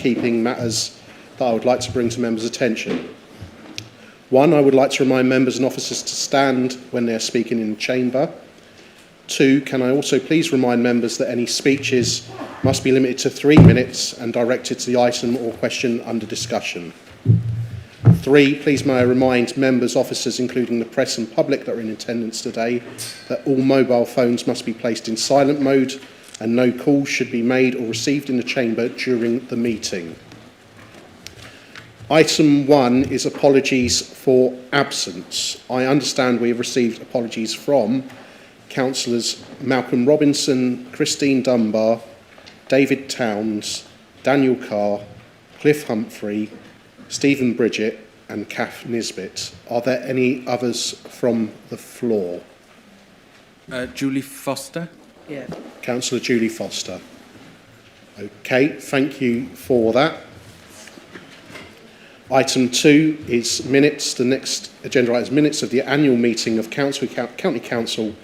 housekeeping matters that I would like to bring to members' attention. One, I would like to remind members and officers to stand when they are speaking in the chamber. Two, can I also please remind members that any speeches must be limited to 3 minutes and directed to the item or question under discussion. Three, please may I remind members, officers, including the press and public that are in attendance today, that all mobile phones must be placed in silent mode and no calls should be made or received in the chamber during the meeting. Item 1 is apologies for absence. I understand we have received apologies from Councillors Malcolm Robinson, Christine Dunbar, David Towns, Daniel Carr, Cliff Humphrey, Stephen Bridget and Kath Nisbet. Are there any others from the floor? Julie Foster. Yeah. Councillor Julie Foster. Okay, thank you for that. Item 2 is minutes. The next agenda item is minutes of the annual meeting of County Council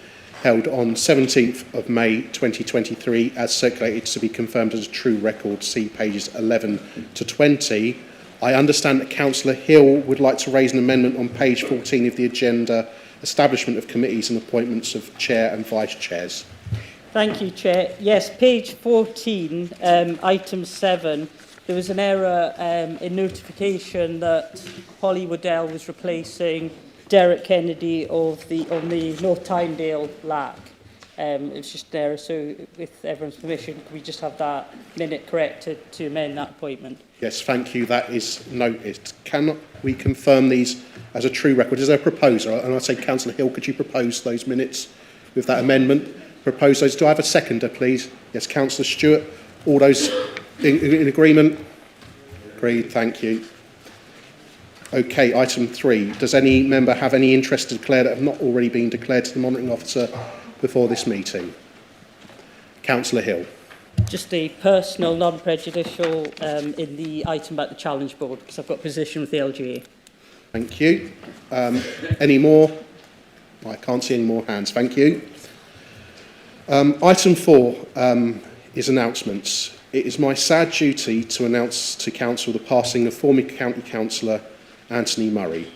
held on 17th of May 2023 as circulated to be confirmed as a true record. See pages 11 to 20. I understand that Councillor Hill would like to raise an amendment on page 14 of the agenda, establishment of committees and appointments of chair and vice chairs. Thank you, Chair. Yes, page 14, item 7, there was an error in notification that Holly Waddell was replacing Derek Kennedy on the North Tynedale LAC. It was just an error, so with everyone's permission, can we just have that minute corrected to amend that appointment? Yes, thank you. That is noted. Can we confirm these as a true record? Is there a proposer? And I'd say, Councillor Hill, could you propose those minutes with that amendment? Propose those. Do I have a seconder, please? Yes, Councillor Stewart. All those in agreement? Agreed. Thank you. Okay, item 3. Does any member have any interest to declare that have not already been declared to the monitoring officer before this meeting? Councillor Hill. Just a personal, non-prejudicial in the item about the challenge board, because I've got a position with the LGA. Thank you. Any more? I can't see any more hands. Thank you. Item 4 is announcements. It is my sad duty to announce to Council the passing of former County Councillor Anthony Murray.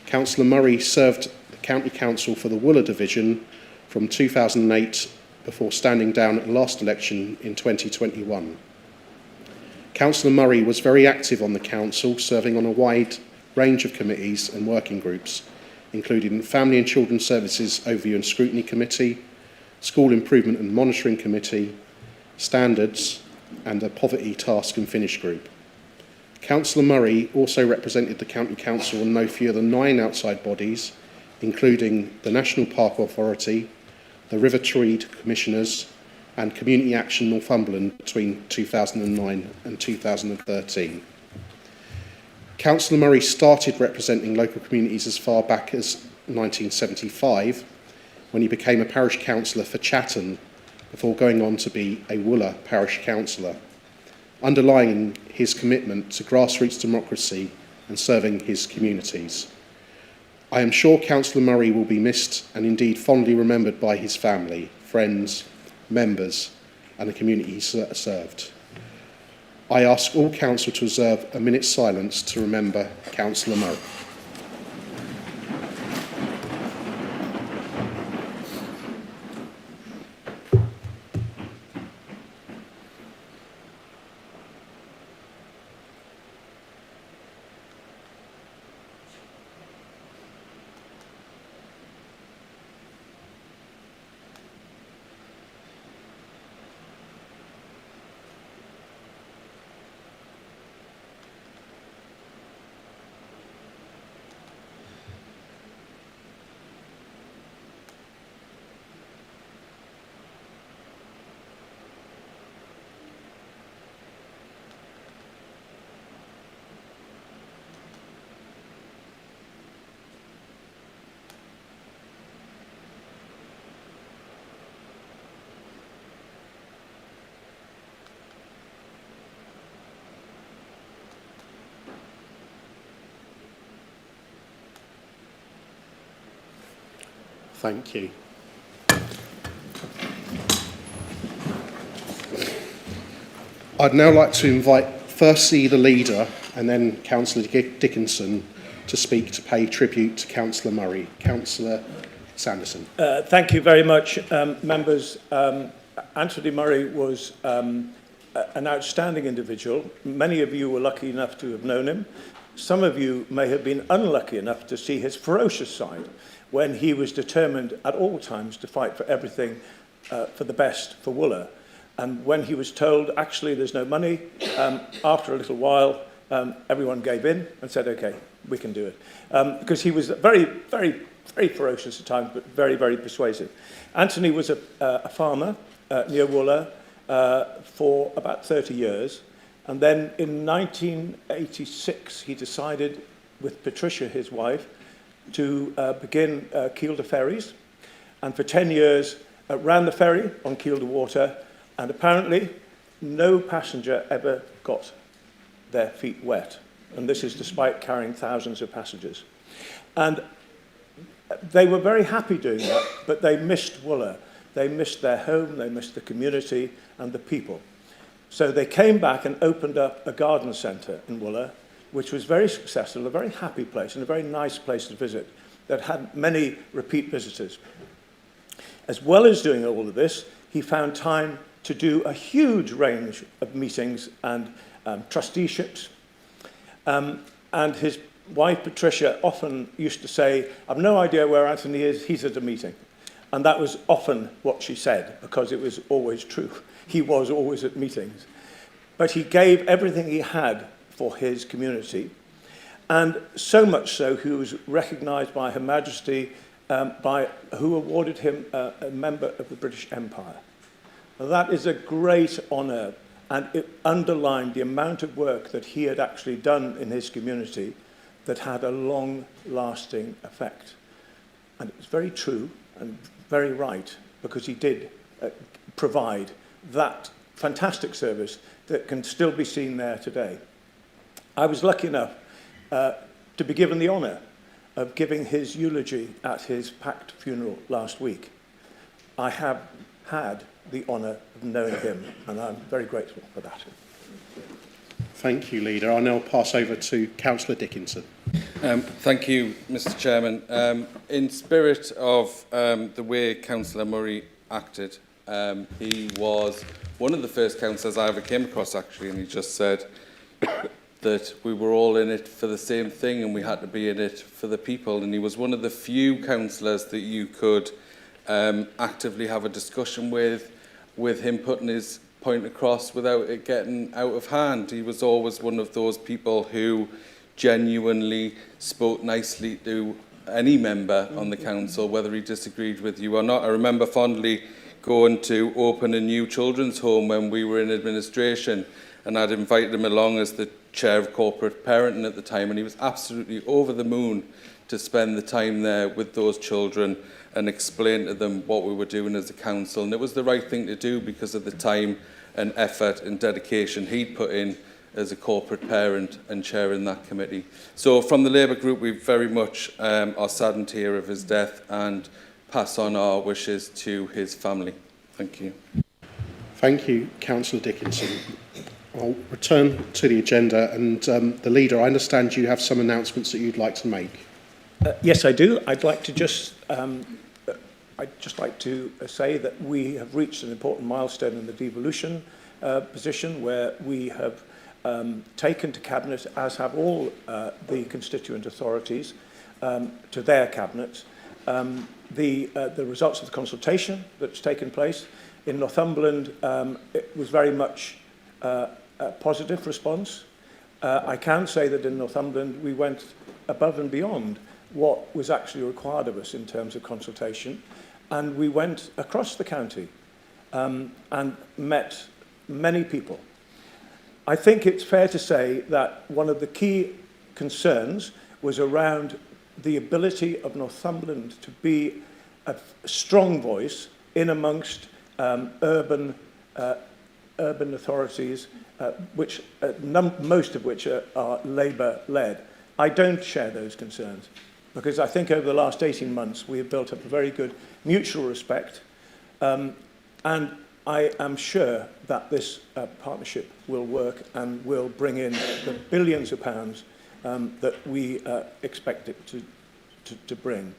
Councillor Murray served the County Council for the Wooler Division from 2008 before standing down at the last election in 2021. Councillor Murray was very active on the Council, serving on a wide range of committees and working groups, including Family and Children's Services Overview and Scrutiny Committee, School Improvement and Monitoring Committee, Standards, and the Poverty Task and Finish Group. Councillor Murray also represented the County Council on no fewer than 9 outside bodies, including the National Park Authority, the River Tweed Commissioners, and Community Action Northumberland between 2009 and 2013. Councillor Murray started representing local communities as far back as 1975, when he became a parish councillor for Chatham, before going on to be a Wooler parish councillor, underlying his commitment to grassroots democracy and serving his communities. I am sure Councillor Murray will be missed and indeed fondly remembered by his family, friends, members and the community he served. I ask all council to observe a minute's silence to remember Councillor Murray. Thank you. I'd now like to invite firstly the leader and then Councillor Dickinson to speak to pay tribute to Councillor Murray. Councillor Sanderson. Thank you very much, members. Anthony Murray was an outstanding individual. Many of you were lucky enough to have known him. Some of you may have been unlucky enough to see his ferocious side when he was determined at all times to fight for everything for the best for Wooler. And when he was told, actually, there's no money, after a little while, everyone gave in and said, OK, we can do it. Because he was very, very, very ferocious at times, but very, very persuasive. Anthony was a farmer near Wooler for about 30 years. And then in 1986, he decided, with Patricia, his wife, to begin Kielder Ferries. And for 10 years, ran the ferry on Kielder Water. And apparently, no passenger ever got their feet wet. And this is despite carrying thousands of passengers. And they were very happy doing that, but they missed Wooler. They missed their home, they missed the community and the people. So they came back and opened up a garden centre in Wooler, which was very successful, a very happy place and a very nice place to visit that had many repeat visitors. As well as doing all of this, he found time to do a huge range of meetings and trusteeships. And his wife, Patricia, often used to say, I've no idea where Anthony is, he's at a meeting. And that was often what she said, because it was always true. He was always at meetings. But he gave everything he had for his community. And so much so, he was recognised by Her Majesty, who awarded him a member of the British Empire. Now, that is a great honour, and it underlined the amount of work that he had actually done in his community that had a long-lasting effect. And it was very true and very right, because he did provide that fantastic service that can still be seen there today. I was lucky enough to be given the honour of giving his eulogy at his packed funeral last week. I have had the honour of knowing him, and I'm very grateful for that. Thank you, Leader. I'll now pass over to Councillor Dickinson. Thank you, Mr Chairman. In spirit of the way Councillor Murray acted, he was one of the first councillors I ever came across, actually, and he just said that we were all in it for the same thing and we had to be in it for the people. And he was one of the few councillors that you could actively have a discussion with him putting his point across without it getting out of hand. He was always one of those people who genuinely spoke nicely to any member on the council, whether he disagreed with you or not. I remember fondly going to open a new children's home when we were in administration, and I'd invited him along as the chair of corporate parenting at the time, and he was absolutely over the moon to spend the time there with those children and explain to them what we were doing as a council. And it was the right thing to do because of the time and effort and dedication he'd put in as a corporate parent and chairing that committee. So from the Labour group, we very much are saddened to hear of his death and pass on our wishes to his family. Thank you. Thank you, Councillor Dickinson. I'll return to the agenda, and the Leader, I understand you have some announcements that you'd like to make. Yes, I do. I'd just like to say that we have reached an important milestone in the devolution position, where we have taken to Cabinet, as have all the constituent authorities, to their cabinets, the results of the consultation that's taken place. In Northumberland, it was very much a positive response. I can say that in Northumberland we went above and beyond what was actually required of us in terms of consultation, and we went across the county and met many people. I think it's fair to say that one of the key concerns was around the ability of Northumberland to be a strong voice in amongst urban authorities, which most of which are Labour-led. I don't share those concerns, because I think over the last 18 months we have built up a very good mutual respect, and I am sure that this partnership will work and will bring in the billions of pounds that we expect it to bring.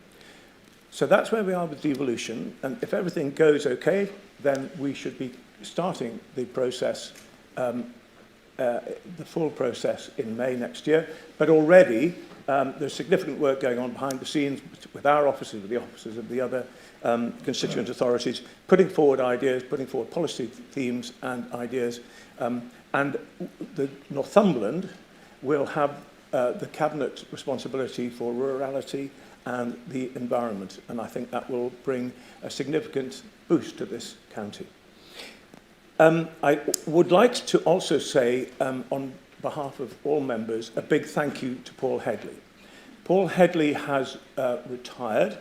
So that's where we are with devolution, and if everything goes okay, then we should be starting the process, the full process in May next year. But already there's significant work going on behind the scenes with our officers, with the officers of the other constituent authorities, putting forward ideas, putting forward policy themes and ideas. And the Northumberland will have the Cabinet responsibility for rurality and the environment, and I think that will bring a significant boost to this county. I would like to also say, on behalf of all members, a big thank you to Paul Headley. Paul Headley has retired,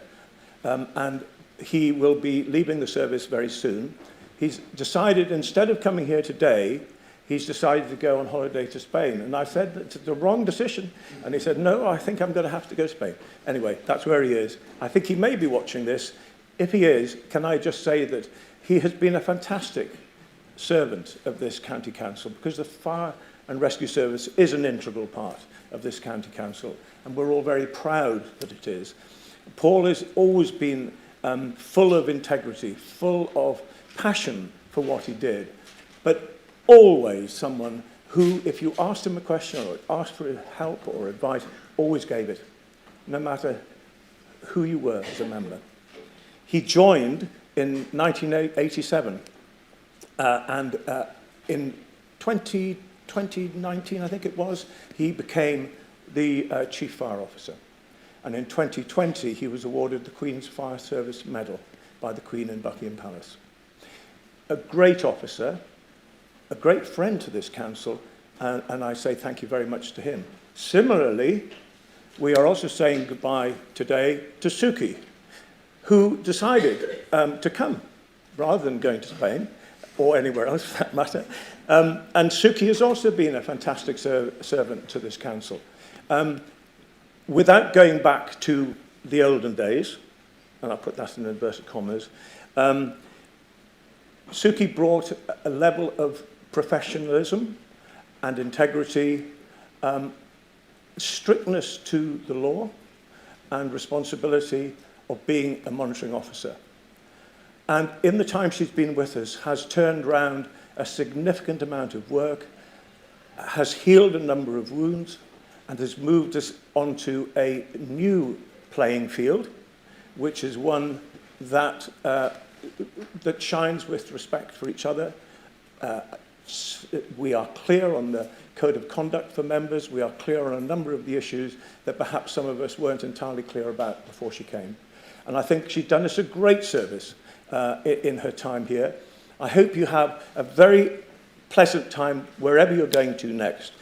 and he will be leaving the service very soon. He's decided, instead of coming here today, he's decided to go on holiday to Spain. And I said, that's the wrong decision. And he said, no, I think I'm going to have to go to Spain. Anyway, that's where he is. I think he may be watching this. If he is, can I just say that he has been a fantastic servant of this county council, because the fire and rescue service is an integral part of this county council, and we're all very proud that it is. Paul has always been full of integrity, full of passion for what he did, but always someone who, if you asked him a question or asked for help or advice, always gave it, no matter who you were as a member. He joined in 1987, and in 2019, I think it was, he became the Chief Fire Officer. And in 2020, he was awarded the Queen's Fire Service Medal by the Queen in Buckingham Palace. A great officer, a great friend to this council, and I say thank you very much to him. Similarly, we are also saying goodbye today to Suki, who decided to come rather than going to Spain or anywhere else for that matter. And Suki has also been a fantastic servant to this council. Without going back to the olden days, and I'll put that in inverted commas, Suki brought a level of professionalism and integrity, strictness to the law, and responsibility of being a monitoring officer. And in the time she's been with us, has turned around a significant amount of work, has healed a number of wounds, and has moved us onto a new playing field, which is one that, that shines with respect for each other. We are clear on the code of conduct for members. We are clear on a number of the issues that perhaps some of us weren't entirely clear about before she came. And I think she's done us a great service in her time here. I hope you have a very pleasant time wherever you're going to next.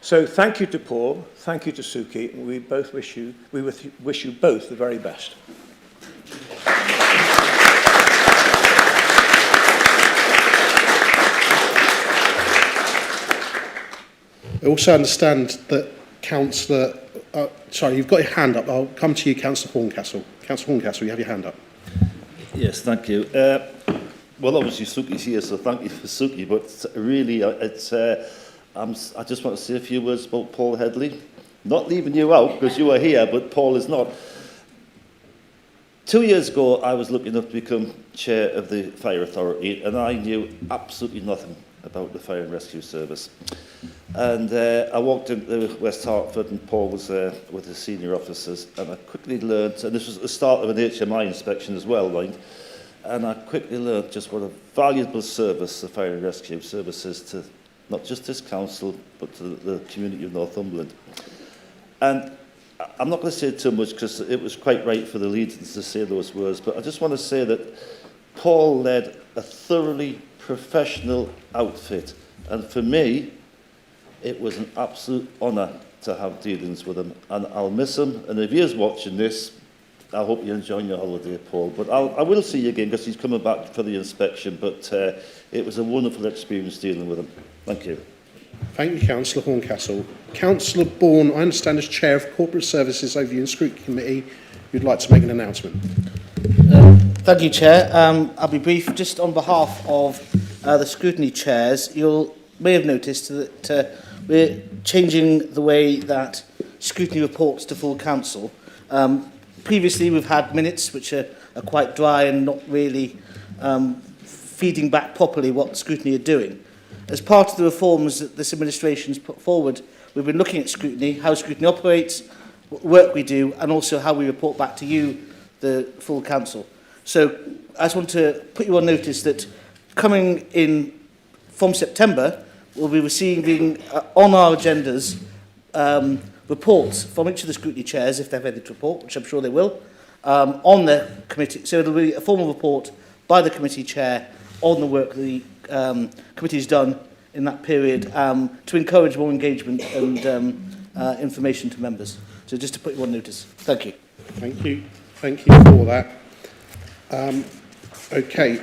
So thank you to Paul, thank you to Suki, and we wish you both the very best. I also understand that Councillor... sorry, you've got your hand up. I'll come to you, Councillor Horncastle. Councillor Horncastle, you have your hand up. Yes, thank you. Well, obviously, Suki's here, so thank you for Suki, but really, I just want to say a few words about Paul Headley. Not leaving you out, because you are here, but Paul is not. 2 years ago, I was lucky enough to become chair of the Fire Authority, and I knew absolutely nothing about the Fire and Rescue Service. And I walked into West Hertford, and Paul was there with the senior officers, and I quickly learned, and this was the start of an HMI inspection as well, mind, and I quickly learned just what a valuable service the Fire and Rescue Service is to not just this council, but to the community of Northumberland. And I'm not going to say too much, because it was quite right for the leaders to say those words, but I just want to say that Paul led a thoroughly professional outfit, and for me, it was an absolute honour to have dealings with him, and I'll miss him. And if he is watching this, I hope you're enjoying your holiday, Paul. But I will see you again, because he's coming back for the inspection. But it was a wonderful experience dealing with him. Thank you. Thank you, Councillor Horncastle. Councillor Bourne, I understand as Chair of Corporate Services Overview and Scrutiny Committee, you'd like to make an announcement. Thank you, Chair. I'll be brief. Just on behalf of the scrutiny chairs, you may have noticed that we're changing the way that scrutiny reports to full council. Previously, we've had minutes which are quite dry and not really feeding back properly what scrutiny are doing. As part of the reforms that this administration has put forward, we've been looking at scrutiny, how scrutiny operates, what work we do, and also how we report back to you, the full council. So I just want to put you on notice that coming in from September, we'll be receiving on our agendas reports from each of the scrutiny chairs, if they've anything to report, which I'm sure they will, on the committee. So it'll be a formal report by the committee chair on the work the committee has done in that period to encourage more engagement and information to members. So just to put you on notice. Thank you. Thank you. Thank you for that. Okay.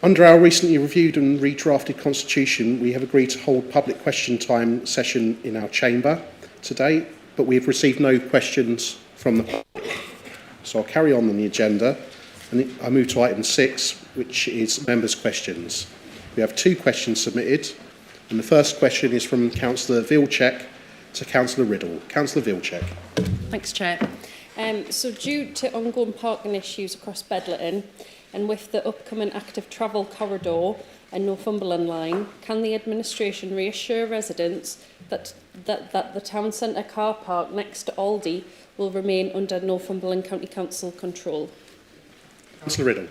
Under our recently reviewed and redrafted constitution, we have agreed to hold public question time session in our chamber today, but we have received no questions from the public. So I'll carry on the agenda, and I move to item 6, which is members' questions. We have 2 questions submitted, and the first question is from Councillor Vilcek to Councillor Riddle. Councillor Vilcek. Thanks, Chair. So due to ongoing parking issues across Bedlington, and with the upcoming active travel corridor and Northumberland line, can the administration reassure residents that the town centre car park next to Aldi will remain under Northumberland County Council control? Councillor Riddle.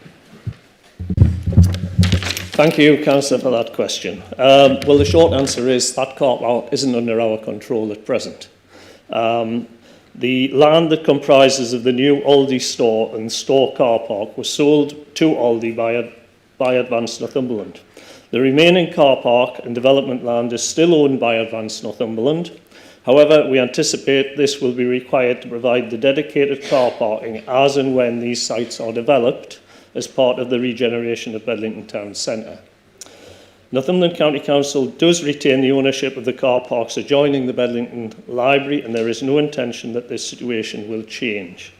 Thank you, Councillor, for that question. Well, the short answer is that car park isn't under our control at present. The land that comprises of the new Aldi store and store car park was sold to Aldi by Advanced Northumberland. The remaining car park and development land is still owned by Advanced Northumberland. However, we anticipate this will be required to provide the dedicated car parking as and when these sites are developed as part of the regeneration of Bedlington Town Centre. Northumberland County Council does retain the ownership of the car parks adjoining the Bedlington Library, and there is no intention that this situation will change.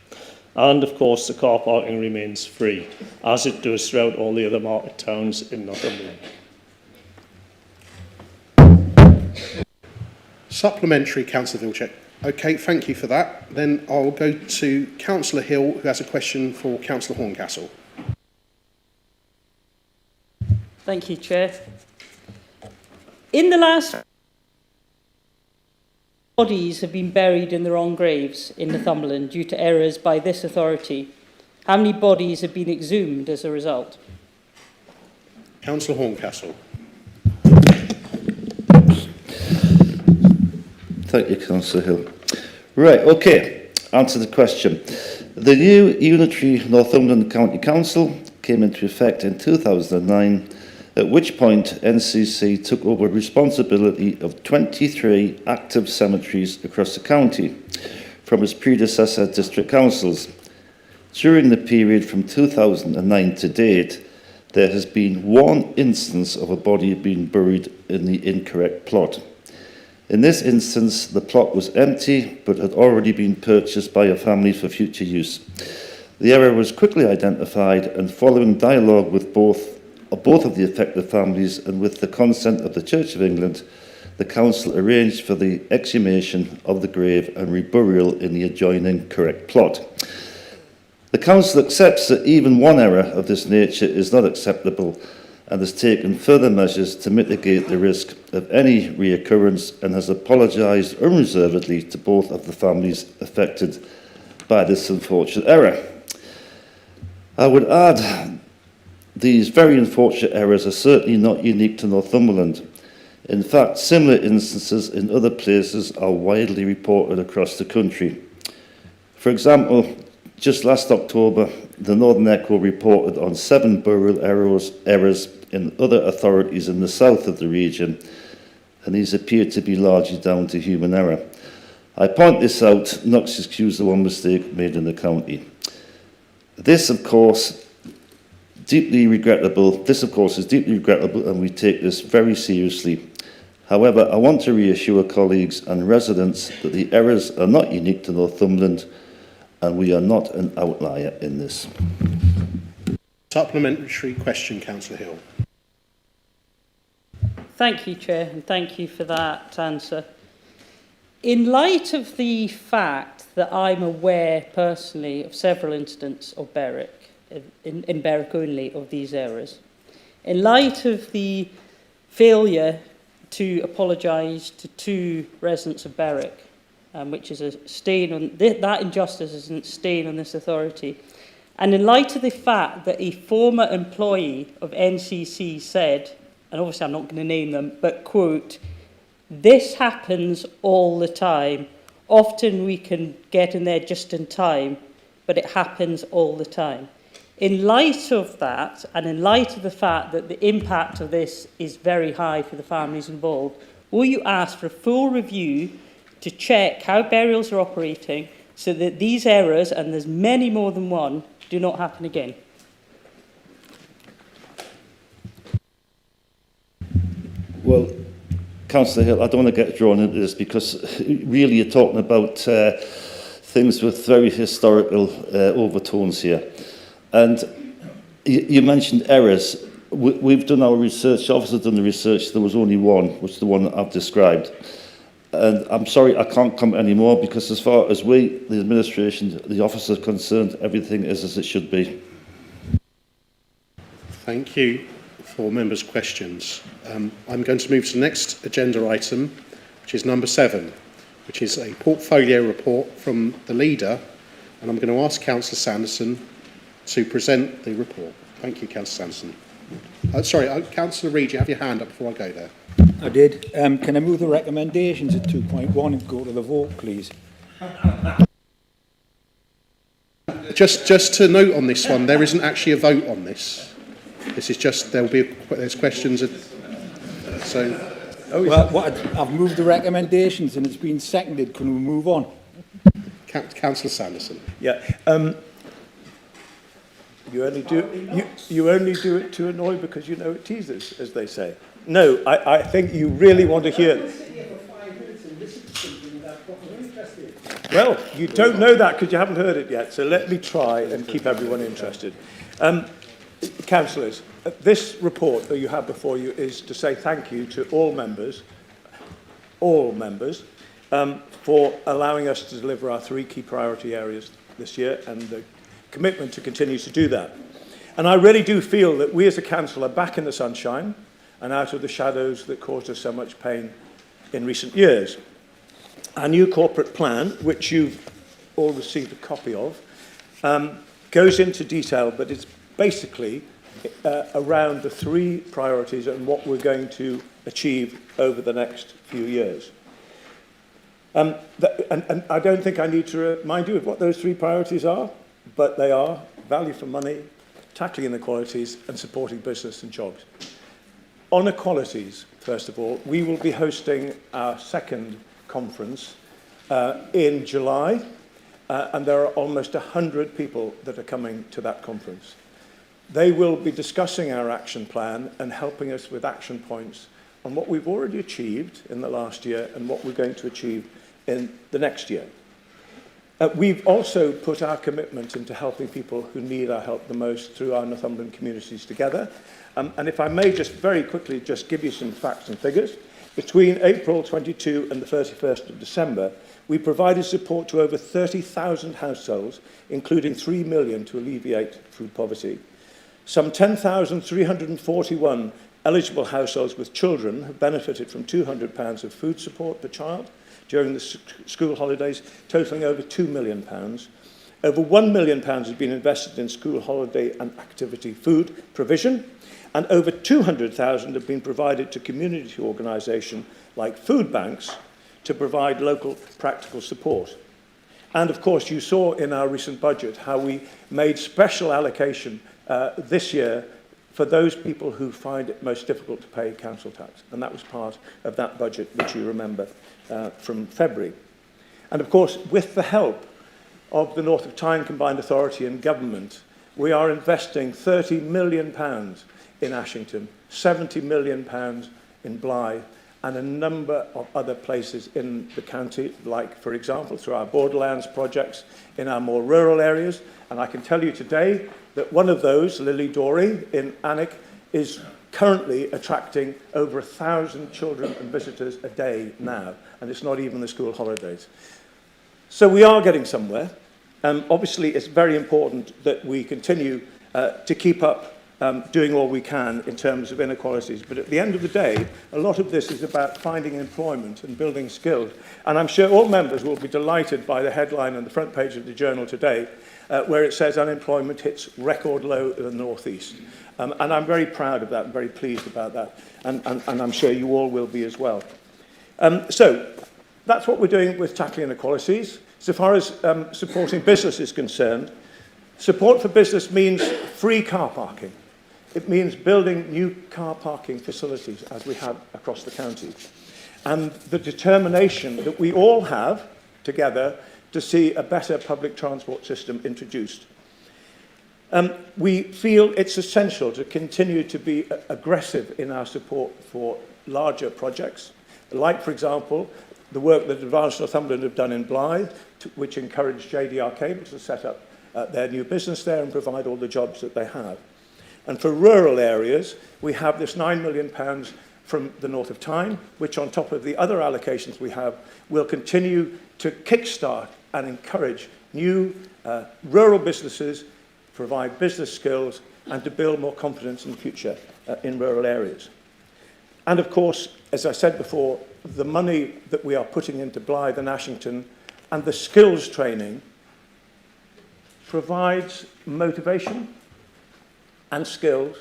And of course, the car parking remains free, as it does throughout all the other market towns in Northumberland. Supplementary, Councillor Vilcek. Okay, thank you for that. Then I'll go to Councillor Hill, who has a question for Councillor Horncastle. Thank you, Chair. In the last, bodies have been buried in the wrong graves in Northumberland due to errors by this authority. How many bodies have been exhumed as a result? Councillor Horncastle. Thank you, Councillor Hill. Right, okay, answer the question. The new unitary Northumberland County Council came into effect in 2009, at which point NCC took over responsibility of 23 active cemeteries across the county from its predecessor district councils. During the period from 2009 to date, there has been 1 instance of a body being buried in the incorrect plot. In this instance, the plot was empty but had already been purchased by a family for future use. The error was quickly identified, and following dialogue with both of the affected families and with the consent of the Church of England, the council arranged for the exhumation of the grave and reburial in the adjoining correct plot. The council accepts that even 1 error of this nature is not acceptable and has taken further measures to mitigate the risk of any reoccurrence, and has apologised unreservedly to both of the families affected by this unfortunate error. I would add, these very unfortunate errors are certainly not unique to Northumberland. In fact, similar instances in other places are widely reported across the country. For example, just last October, the Northern Echo reported on 7 burial errors in other authorities in the south of the region, and these appear to be largely down to human error. I point this out not to excuse the one mistake made in the county. This, of course, is deeply regrettable, and we take this very seriously. However, I want to reassure colleagues and residents that the errors are not unique to Northumberland, and we are not an outlier in this. Supplementary question, Councillor Hill. Thank you, Chair, and thank you for that answer. In light of the fact that I'm aware personally of several incidents of Berwick, in Berwick only, of these errors, in light of the failure to apologise to 2 residents of Berwick, which is a stain on that injustice is a stain on this authority, and in light of the fact that a former employee of NCC said, and obviously I'm not going to name them, but quote, "This happens all the time. Often we can get in there just in time, but it happens all the time." In light of that, and in light of the fact that the impact of this is very high for the families involved, will you ask for a full review to check how burials are operating so that these errors, and there's many more than one, do not happen again? Well, Councillor Hill, I don't want to get drawn into this because really you're talking about things with very historical overtones here. And you mentioned errors. We've done our research, the officer's done the research, there was only one, which is the one that I've described. And I'm sorry, I can't comment anymore because as far as we, the administration, the officer concerned, everything is as it should be. Thank you for members' questions. I'm going to move to the next agenda item, which is number 7, which is a portfolio report from the leader. And I'm going to ask Councillor Sanderson to present the report. Thank you, Councillor Sanderson. Sorry, Councillor Reid, you have your hand up before I go there. I did. Can I move the recommendations at 2.1 and go to the vote, please? Just to note on this one, there isn't actually a vote on this. This is just, there's questions. I've moved the recommendations and it's been seconded. Can we move on? Councillor Sanderson. Yeah. You only do it to annoy because you know it teases, as they say. No, I think you really want to hear. Well, you don't know that because you haven't heard it yet, so let me try and keep everyone interested. Councillors, this report that you have before you is to say thank you to all members, for allowing us to deliver our 3 key priority areas this year and the commitment to continue to do that. And I really do feel that we as a council are back in the sunshine and out of the shadows that caused us so much pain in recent years. Our new corporate plan, which you've all received a copy of, goes into detail, but it's basically around the 3 priorities and what we're going to achieve over the next few years. And I don't think I need to remind you of what those 3 priorities are, but they are value for money, tackling inequalities, and supporting business and jobs. On equalities, first of all, we will be hosting our 2nd conference in July, and there are almost 100 people that are coming to that conference. They will be discussing our action plan and helping us with action points on what we've already achieved in the last year and what we're going to achieve in the next year. We've also put our commitment into helping people who need our help the most through our Northumberland Communities Together. And if I may just very quickly just give you some facts and figures. Between April 22 and the 31st of December, we provided support to over 30,000 households, including 3 million to alleviate food poverty. Some 10,341 eligible households with children have benefited from £200 of food support per child during the school holidays, totalling over £2 million. Over £1 million has been invested in school holiday and activity food provision, and over 200,000 have been provided to community organisations like food banks to provide local practical support. And of course, you saw in our recent budget how we made special allocation this year for those people who find it most difficult to pay council tax. And that was part of that budget, which you remember from February. And of course, with the help of the North of Tyne Combined Authority and Government, we are investing £30 million in Ashington, £70 million in Blyth, and a number of other places in the county, like, for example, through our Borderlands projects in our more rural areas. And I can tell you today that one of those, Lily Dory in Alnwick, is currently attracting over 1,000 children and visitors a day now, and it's not even the school holidays. So we are getting somewhere. Obviously, it's very important that we continue to keep up doing all we can in terms of inequalities. But at the end of the day, a lot of this is about finding employment and building skills. And I'm sure all members will be delighted by the headline on the front page of the Journal today, where it says unemployment hits record low in the North East. And I'm very proud of that, and very pleased about that. And I'm sure you all will be as well. So that's what we're doing with tackling inequalities. So far as supporting business is concerned, support for business means free car parking. It means building new car parking facilities, as we have across the county. And the determination that we all have together to see a better public transport system introduced. We feel it's essential to continue to be aggressive in our support for larger projects, like, for example, the work that Advanced Northumberland have done in Blyth, which encouraged JDR Cable to set up their new business there and provide all the jobs that they have. And for rural areas, we have this £9 million from the North of Tyne, which on top of the other allocations we have, will continue to kickstart and encourage new rural businesses, provide business skills, and to build more confidence in the future in rural areas. And of course, as I said before, the money that we are putting into Blyth and Ashington and the skills training provides motivation and skills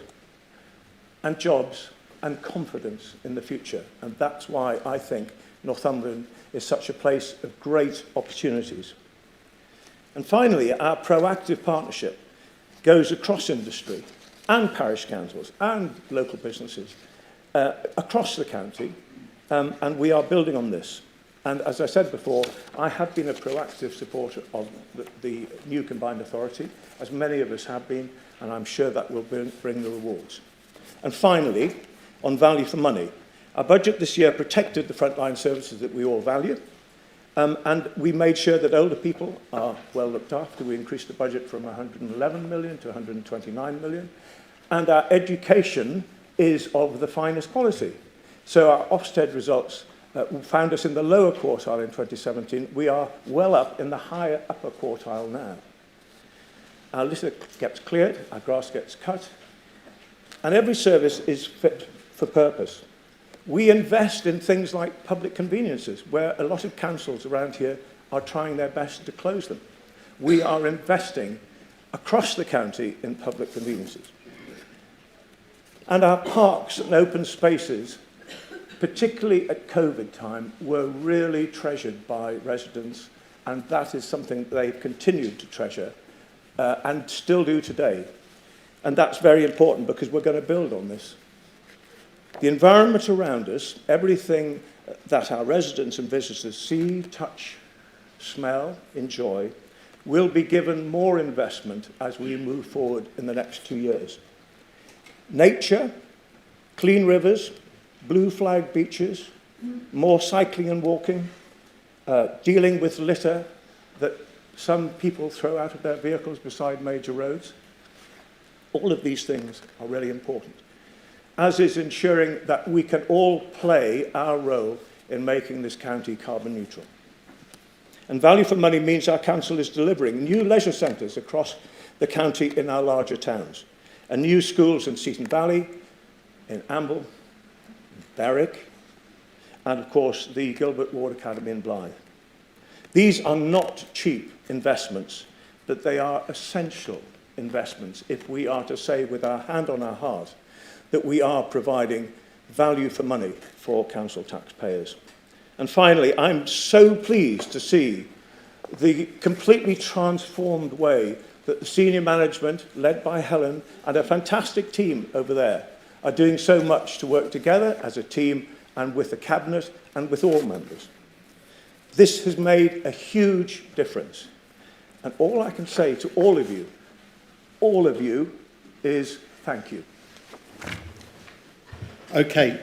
and jobs and confidence in the future. And that's why I think Northumberland is such a place of great opportunities. And finally, our proactive partnership goes across industry and parish councils and local businesses across the county, and we are building on this. And as I said before, I have been a proactive supporter of the new combined authority, as many of us have been, and I'm sure that will bring the rewards. And finally, on value for money, our budget this year protected the frontline services that we all value, and we made sure that older people are well looked after. We increased the budget from 111 million to 129 million, and our education is of the finest quality. So our Ofsted results found us in the lower quartile in 2017. We are well up in the higher upper quartile now. Our litter gets cleared, our grass gets cut, and every service is fit for purpose. We invest in things like public conveniences, where a lot of councils around here are trying their best to close them. We are investing across the county in public conveniences. And our parks and open spaces, particularly at COVID time, were really treasured by residents, and that is something they've continued to treasure and still do today. And that's very important because we're going to build on this. The environment around us, everything that our residents and visitors see, touch, smell, enjoy, will be given more investment as we move forward in the next 2 years. Nature, clean rivers, blue flag beaches, more cycling and walking, dealing with litter that some people throw out of their vehicles beside major roads. All of these things are really important, as is ensuring that we can all play our role in making this county carbon neutral. And value for money means our council is delivering new leisure centres across the county in our larger towns, and new schools in Seaton Valley, in Amble, Berwick, and of course the Gilbert Ward Academy in Blyth. These are not cheap investments, but they are essential investments if we are to say with our hand on our heart that we are providing value for money for council taxpayers. And finally, I'm so pleased to see the completely transformed way that the senior management, led by Helen, and a fantastic team over there, are doing so much to work together as a team and with the Cabinet and with all members. This has made a huge difference. And all I can say to all of you, is thank you. Okay.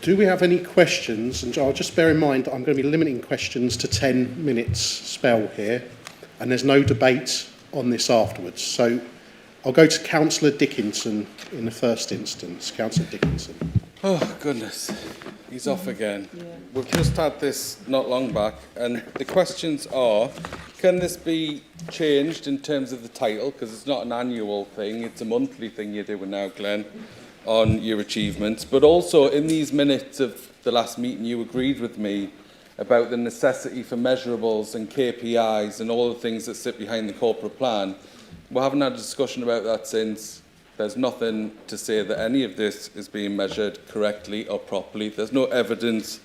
Do we have any questions? And I'll just bear in mind that I'm going to be limiting questions to 10 minutes spell here, and there's no debate on this afterwards. So I'll go to Councillor Dickinson in the first instance. Councillor Dickinson. Oh, goodness. He's off again. We've just had this not long back, and the questions are, can this be changed in terms of the title? Because it's not an annual thing, it's a monthly thing you're doing now, Glenn, on your achievements. But also, in these minutes of the last meeting, you agreed with me about the necessity for measurables and KPIs and all the things that sit behind the corporate plan. We haven't had a discussion about that since. There's nothing to say that any of this is being measured correctly or properly. There's no evidence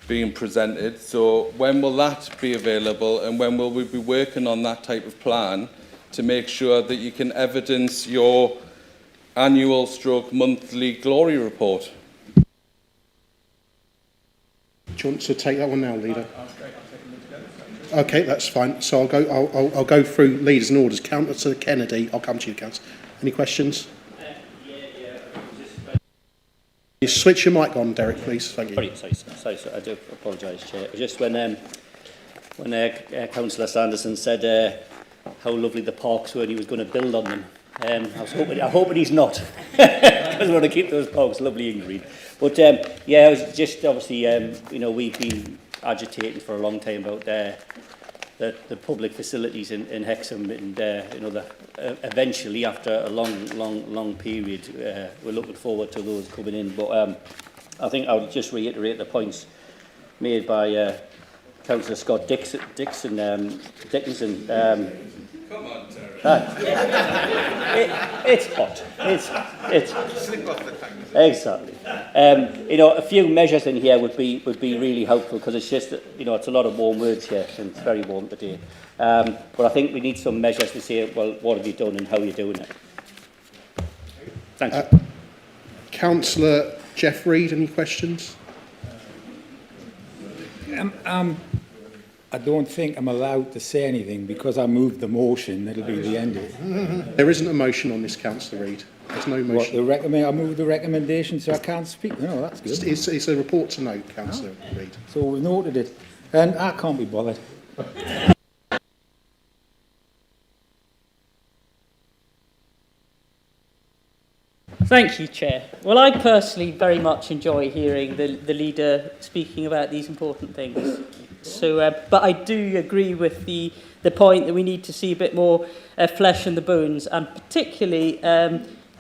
being presented. So when will that be available, and when will we be working on that type of plan to make sure that you can evidence your annual stroke monthly glory report? Do you want to take that one now, Leader? Okay, that's fine. So I'll go through leaders and orders. Councillor Kennedy, I'll come to you, Councillor. Any questions? You switch your mic on, Derek, please. Thank you. Sorry, I do apologise, Chair. Just when Councillor Sanderson said how lovely the parks were and he was going to build on them, I'm hoping he's not, because we want to keep those parks lovely and green. But yeah, I was just obviously, you know, we've been agitating for a long time about the public facilities in Hexham, and you know, eventually after a long period, we're looking forward to those coming in. But I think I would just reiterate the points made by Councillor Scott Dickinson. Come on, Terry. It's hot. It's Slip off the tongue. exactly. You know, a few measures in here would be really helpful, because it's just, you know, it's a lot of warm words here, and it's very warm today. But I think we need some measures to say, well, what have you done and how are you doing it? Thank you. Councillor Jeff Reid, any questions? I don't think I'm allowed to say anything because I moved the motion. That'll be the end of it. There isn't a motion on this, Councillor Reid. There's no motion. I moved the recommendation, so I can't speak. No, that's good. It's a report to note, Councillor Reid. So we've noted it. And I can't be bothered. Thank you, Chair. Well, I personally very much enjoy hearing the leader speaking about these important things. So, but I do agree with the point that we need to see a bit more flesh in the bones, and particularly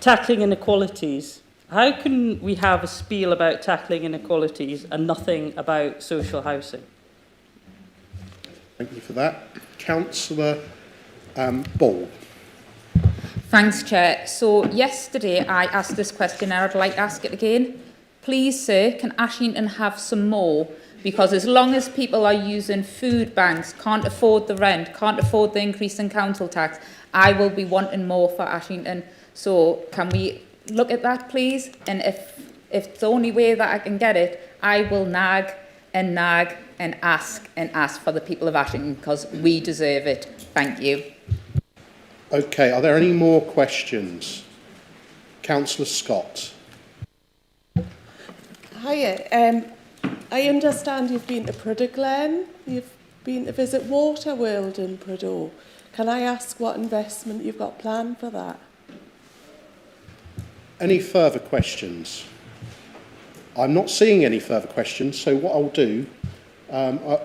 tackling inequalities. How can we have a spiel about tackling inequalities and nothing about social housing? Thank you for that. Councillor Ball. Thanks, Chair. So yesterday I asked this question and I'd like to ask it again. Please, sir, can Ashington have some more? Because as long as people are using food banks, can't afford the rent, can't afford the increase in council tax, I will be wanting more for Ashington. So can we look at that, please? And if it's the only way that I can get it, I will nag and ask for the people of Ashington, because we deserve it. Thank you. Okay, are there any more questions? Councillor Scott. Hiya. I understand you've been to Prudhoe Glen. You've been to visit Waterworld in Prudhoe. Can I ask what investment you've got planned for that? Any further questions? I'm not seeing any further questions, so what I'll do,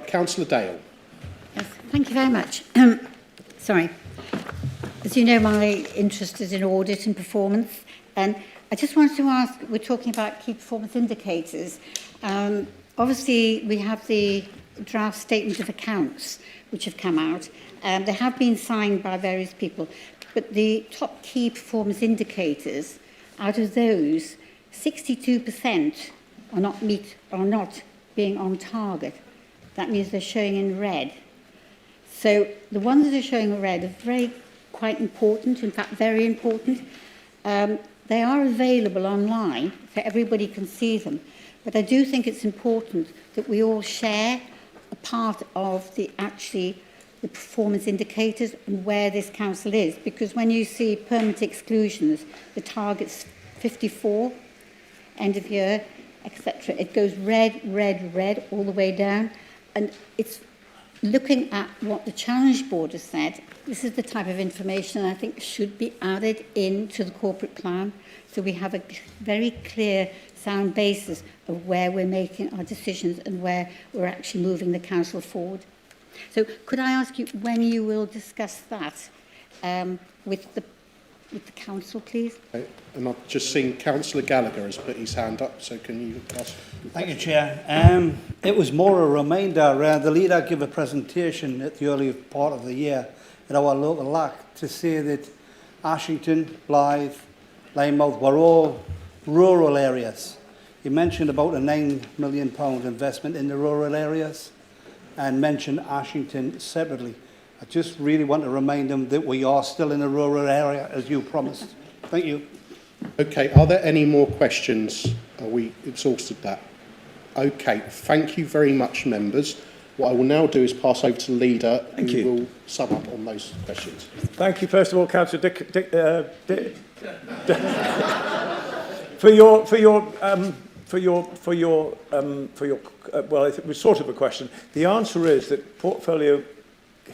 Councillor Dale. Yes, thank you very much. Sorry. As you know, my interest is in audit and performance, and I just wanted to ask, we're talking about key performance indicators. Obviously, we have the draft statement of accounts which have come out. They have been signed by various people, but the top key performance indicators, out of those, 62% are not being on target. That means they're showing in red. So the ones that are showing in red are quite important, in fact, very important. They are available online, so everybody can see them. But I do think it's important that we all share a part of the performance indicators and where this council is. Because when you see permanent exclusions, the target's 54, end of year. etc. It goes red, red, red all the way down. And it's looking at what the Challenge Board has said. This is the type of information I think should be added into the corporate plan, so we have a very clear, sound basis of where we're making our decisions and where we're actually moving the council forward. So could I ask you when you will discuss that with the council, please? Okay. And I've just seen Councillor Gallagher has put his hand up, so can you ask? Thank you, Chair. It was more a reminder. The leader gave a presentation at the early part of the year at our local LAC to say that Ashington, Blythe, Linemouth were all rural areas. He mentioned about a £9 million investment in the rural areas and mentioned Ashington separately. I just really want to remind them that we are still in a rural area, as you promised. Thank you. Okay, are there any more questions? Are we exhausted that? Okay, thank you very much, members. What I will now do is pass over to the leader, who will sum up on those questions. Thank you, first of all, Councillor well, it was sort of a question. The answer is that portfolio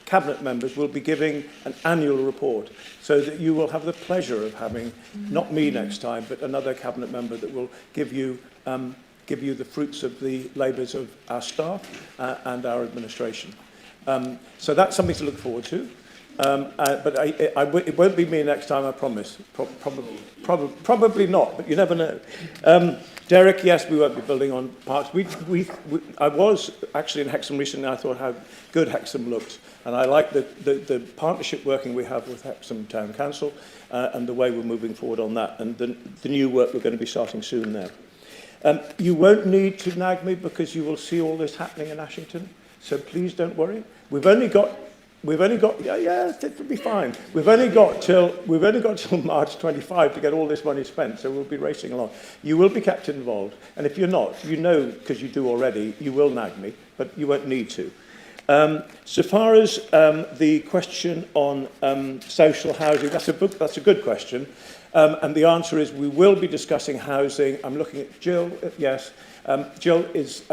cabinet members will be giving an annual report, so that you will have the pleasure of having, not me next time, but another cabinet member that will give you the fruits of the labours of our staff and our administration. So that's something to look forward to. But it won't be me next time, I promise. Probably not, but you never know. Derek, yes, we won't be building on parks. I was actually in Hexham recently, and I thought how good Hexham looked. And I like the partnership working we have with Hexham Town Council and the way we're moving forward on that, and the new work we're going to be starting soon there. You won't need to nag me because you will see all this happening in Ashington, so please don't worry. We've only got yeah, it will be fine. We've only got till March 25 to get all this money spent, so we'll be racing along. You will be kept involved, and if you're not, you know, because you do already, you will nag me, but you won't need to. So far as the question on social housing, that's a good question. And the answer is we will be discussing housing. I'm looking at Jill. Yes. Jill is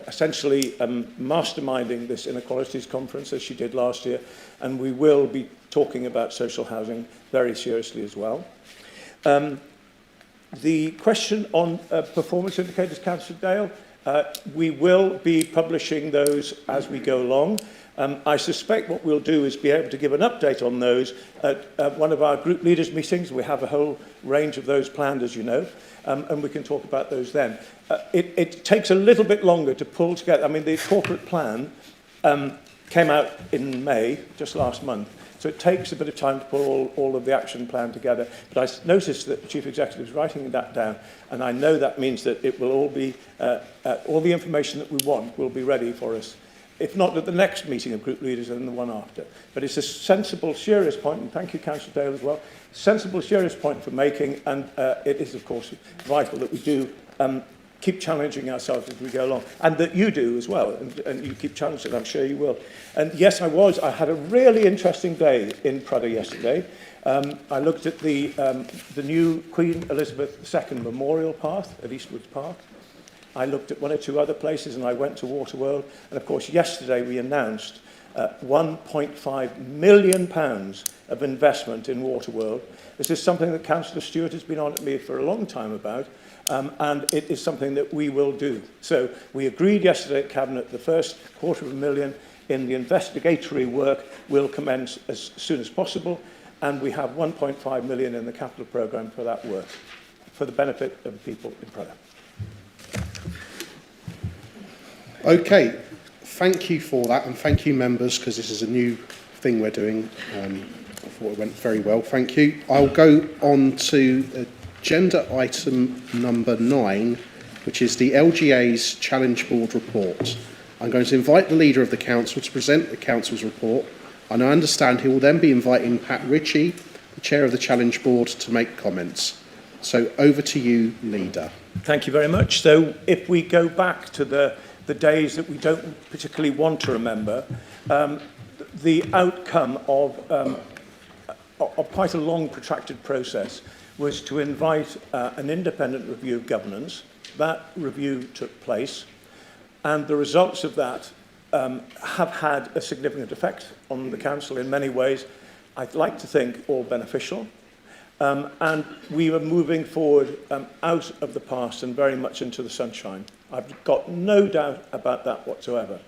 essentially masterminding this inequalities conference, as she did last year. And we will be talking about social housing very seriously as well. The question on performance indicators, Councillor Dale, we will be publishing those as we go along. I suspect what we'll do is be able to give an update on those at one of our group leaders' meetings. We have a whole range of those planned, as you know, and we can talk about those then. It takes a little bit longer to pull together. I mean, the corporate plan came out in May, just last month, so it takes a bit of time to pull all of the action plan together. But I noticed that the Chief Executive is writing that down, and I know that means that it will all be, all the information that we want will be ready for us, if not at the next meeting of group leaders, then the one after. But it's a sensible, serious point, and thank you, Councillor Dale, as well. Sensible, serious point for making, and it is, of course, vital that we do keep challenging ourselves as we go along, and that you do as well, and you keep challenging, I'm sure you will. And yes, I had a really interesting day in Prada yesterday. I looked at the new Queen Elizabeth II Memorial Path at Eastwood Park. I looked at one or two other places, and I went to Waterworld. And of course, yesterday we announced £1.5 million of investment in Waterworld. This is something that Councillor Stewart has been on at me for a long time about, and it is something that we will do. So we agreed yesterday at Cabinet the first £250,000 in the investigatory work will commence as soon as possible, and we have £1.5 million in the capital programme for that work, for the benefit of the people in Prada. Okay, thank you for that, and thank you, members, because this is a new thing we're doing. I thought it went very well. Thank you. I'll go on to agenda item number 9, which is the LGA's Challenge Board report. I'm going to invite the Leader of the Council to present the Council's report, and I understand he will then be inviting Pat Ritchie, the Chair of the Challenge Board, to make comments. So over to you, Leader. Thank you very much. So if we go back to the days that we don't particularly want to remember, the outcome of quite a long protracted process was to invite an independent review of governance that review took place, and the results of that have had a significant effect on the council in many ways. I'd like to think all beneficial. And we are moving forward out of the past and very much into the sunshine. I've got no doubt about that whatsoever.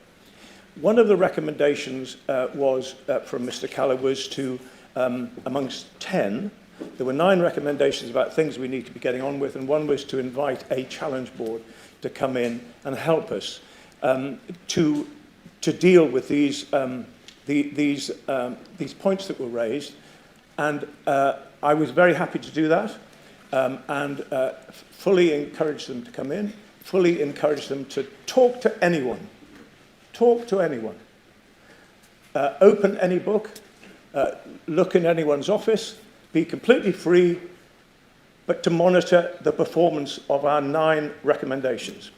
One of the recommendations was from Mr. Callow was to, amongst 10, there were 9 recommendations about things we need to be getting on with, and one was to invite a challenge board to come in and help us to deal with these points that were raised. And I was very happy to do that, and fully encouraged them to come in, fully encouraged them to talk to anyone. Talk to anyone. Open any book, look in anyone's office, be completely free, but to monitor the performance of our 9 recommendations.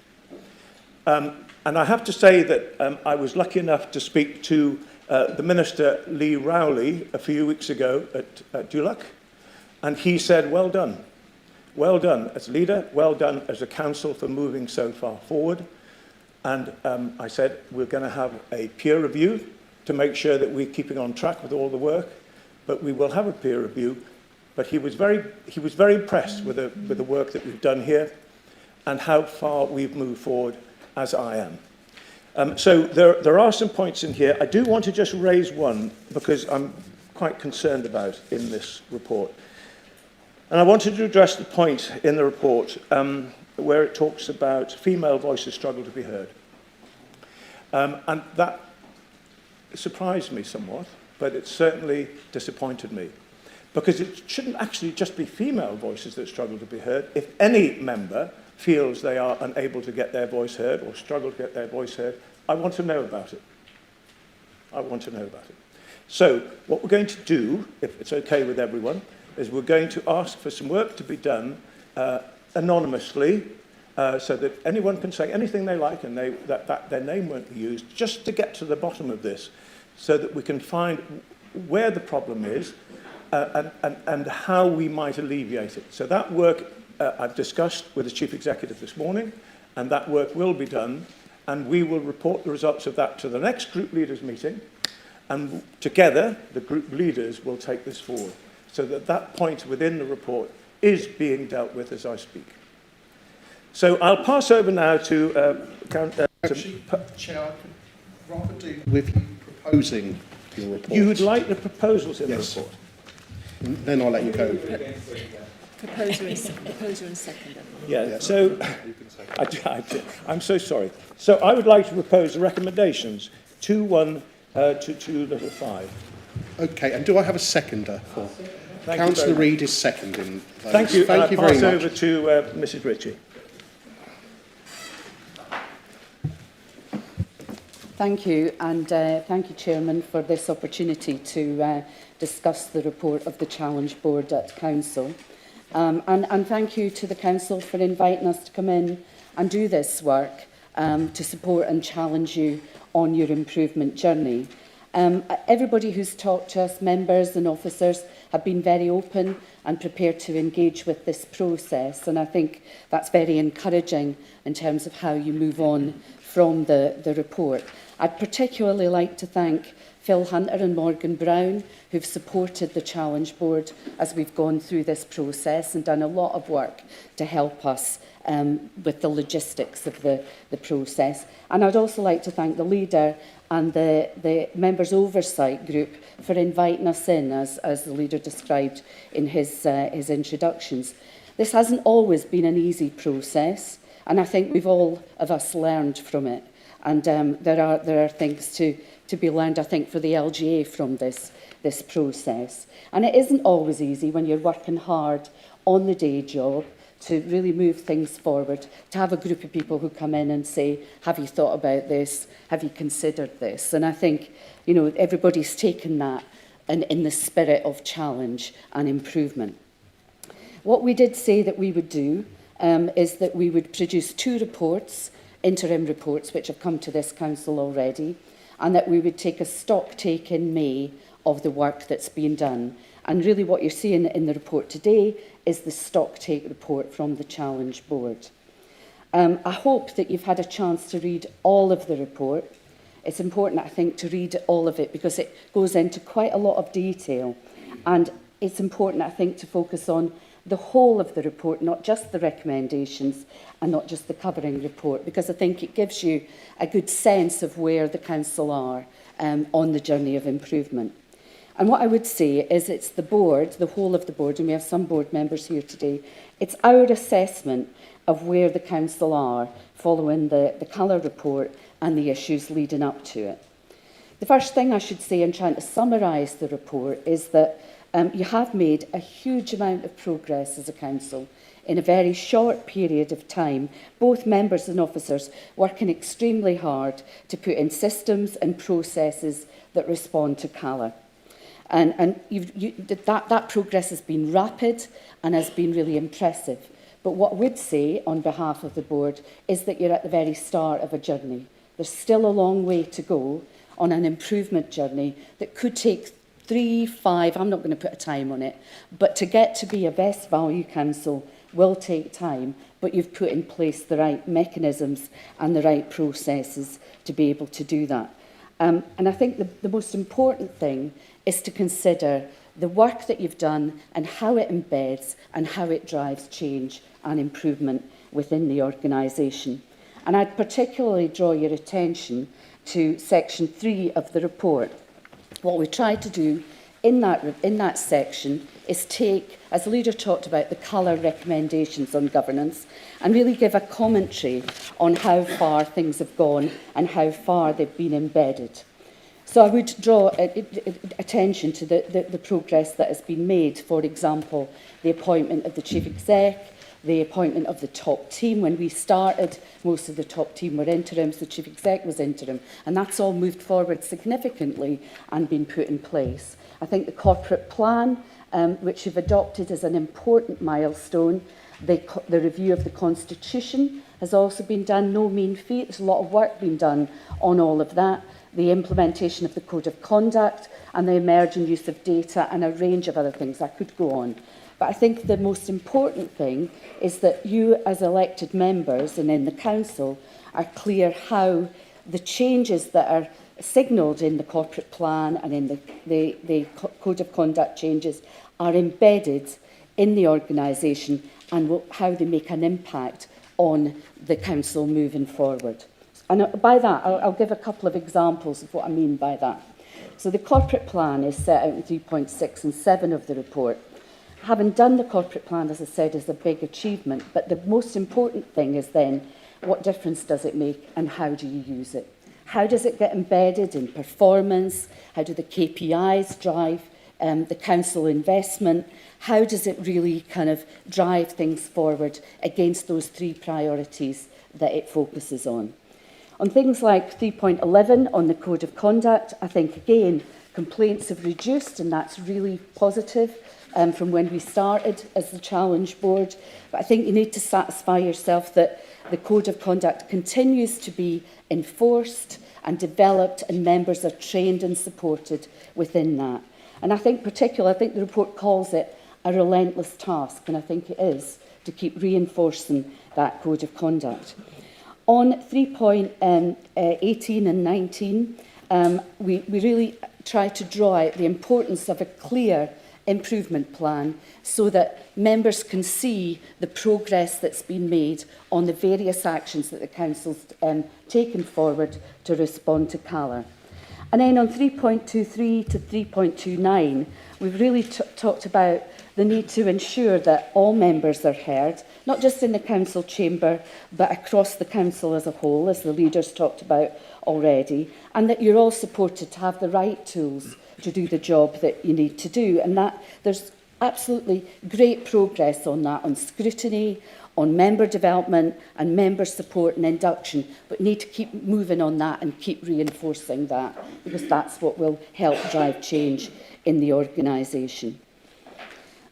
And I have to say that I was lucky enough to speak to the Minister Lee Rowley a few weeks ago at Dulac, and he said, well done as leader, well done as a council for moving so far forward. And I said, we're going to have a peer review to make sure that we're keeping on track with all the work, but we will have a peer review. But he was very impressed with the work that we've done here and how far we've moved forward, as I am. So there are some points in here. I do want to just raise one because I'm quite concerned about in this report. And I wanted to address the point in the report where it talks about female voices struggle to be heard. And that surprised me somewhat, but it certainly disappointed me. Because it shouldn't actually just be female voices that struggle to be heard. If any member feels they are unable to get their voice heard or struggle to get their voice heard, I want to know about it. I want to know about it. So what we're going to do, if it's okay with everyone, is we're going to ask for some work to be done anonymously so that anyone can say anything they like and that their name won't be used, just to get to the bottom of this so that we can find where the problem is and how we might alleviate it. So that work I've discussed with the Chief Executive this morning, and that work will be done, and we will report the results of that to the next group leaders meeting, and together the group leaders will take this forward so that that point within the report is being dealt with as I speak. So I'll pass over now to... Actually, Chair, I could rather do with you proposing your report. You would like the proposals in the report? Then I'll let you go. Proposer and seconder. Yeah, so I'm so sorry. So I would like to propose the recommendations 2.1 to 2.5. Okay, and do I have a seconder? Councillor Reid is seconding those. Thank you. Thank you very much. Pass over to Mrs. Ritchie. Thank you, and thank you, Chairman, for this opportunity to discuss the report of the Challenge Board at Council. And thank you to the Council for inviting us to come in and do this work to support and challenge you on your improvement journey. Everybody who's talked to us, members and officers, have been very open and prepared to engage with this process, and I think that's very encouraging in terms of how you move on from the report. I'd particularly like to thank Phil Hunter and Morgan Brown, who've supported the Challenge Board as we've gone through this process and done a lot of work to help us with the logistics of the process. And I'd also like to thank the leader and the Members' Oversight Group for inviting us in, as the leader described in his introductions. This hasn't always been an easy process, and I think we've all of us learned from it. And there are things to be learned, I think, for the LGA from this process. And it isn't always easy when you're working hard on the day job to really move things forward, to have a group of people who come in and say, have you thought about this? Have you considered this? And I think, you know, everybody's taken that in the spirit of challenge and improvement. What we did say that we would do is that we would produce 2 reports, interim reports, which have come to this council already, and that we would take a stock take in May of the work that's been done. And really what you're seeing in the report today is the stock take report from the Challenge Board. I hope that you've had a chance to read all of the report. It's important, I think, to read all of it because it goes into quite a lot of detail. And it's important, I think, to focus on the whole of the report, not just the recommendations and not just the covering report, because I think it gives you a good sense of where the council are on the journey of improvement. And what I would say is it's the board, the whole of the board, and we have some board members here today, it's our assessment of where the council are following the colour report and the issues leading up to it. The first thing I should say in trying to summarise the report is that you have made a huge amount of progress as a council in a very short period of time, both members and officers working extremely hard to put in systems and processes that respond to colour. And that progress has been rapid and has been really impressive. But what I would say on behalf of the board is that you're at the very start of a journey. There's still a long way to go on an improvement journey that could take 3, 5, I'm not going to put a time on it, but to get to be a best value council will take time, but you've put in place the right mechanisms and the right processes to be able to do that. And I think the most important thing is to consider the work that you've done and how it embeds and how it drives change and improvement within the organisation. And I'd particularly draw your attention to section 3 of the report. What we tried to do in that section is take, as the leader talked about, the colour recommendations on governance and really give a commentary on how far things have gone and how far they've been embedded. So I would draw attention to the progress that has been made. For example, the appointment of the chief exec, the appointment of the top team. When we started, most of the top team were interims, the chief exec was interim, and that's all moved forward significantly and been put in place. I think the corporate plan, which you've adopted as an important milestone, the review of the constitution has also been done, no mean feat. There's a lot of work being done on all of that. The implementation of the code of conduct and the emerging use of data and a range of other things. I could go on. But I think the most important thing is that you as elected members and in the council are clear how the changes that are signalled in the corporate plan and in the code of conduct changes are embedded in the organisation and how they make an impact on the council moving forward. And by that, I'll give a couple of examples of what I mean by that. So the corporate plan is set out in 3.6 and 7 of the report. Having done the corporate plan, as I said, is a big achievement, but the most important thing is then, what difference does it make and how do you use it? How does it get embedded in performance? How do the KPIs drive the council investment? How does it really kind of drive things forward against those 3 priorities that it focuses on? On things like 3.11 on the code of conduct, I think, again, complaints have reduced, and that's really positive from when we started as the challenge board. But I think you need to satisfy yourself that the code of conduct continues to be enforced and developed, and members are trained and supported within that. And I think particularly, I think the report calls it a relentless task, and I think it is, to keep reinforcing that code of conduct. On 3.18 and 19, we really try to draw out the importance of a clear improvement plan so that members can see the progress that's been made on the various actions that the council's taken forward to respond to colour. And then on 3.23 to 3.29, we've really talked about the need to ensure that all members are heard, not just in the council chamber, but across the council as a whole, as the leaders talked about already, and that you're all supported to have the right tools to do the job that you need to do. And that there's absolutely great progress on that, on scrutiny, on member development and member support and induction, but need to keep moving on that and keep reinforcing that, because that's what will help drive change in the organisation.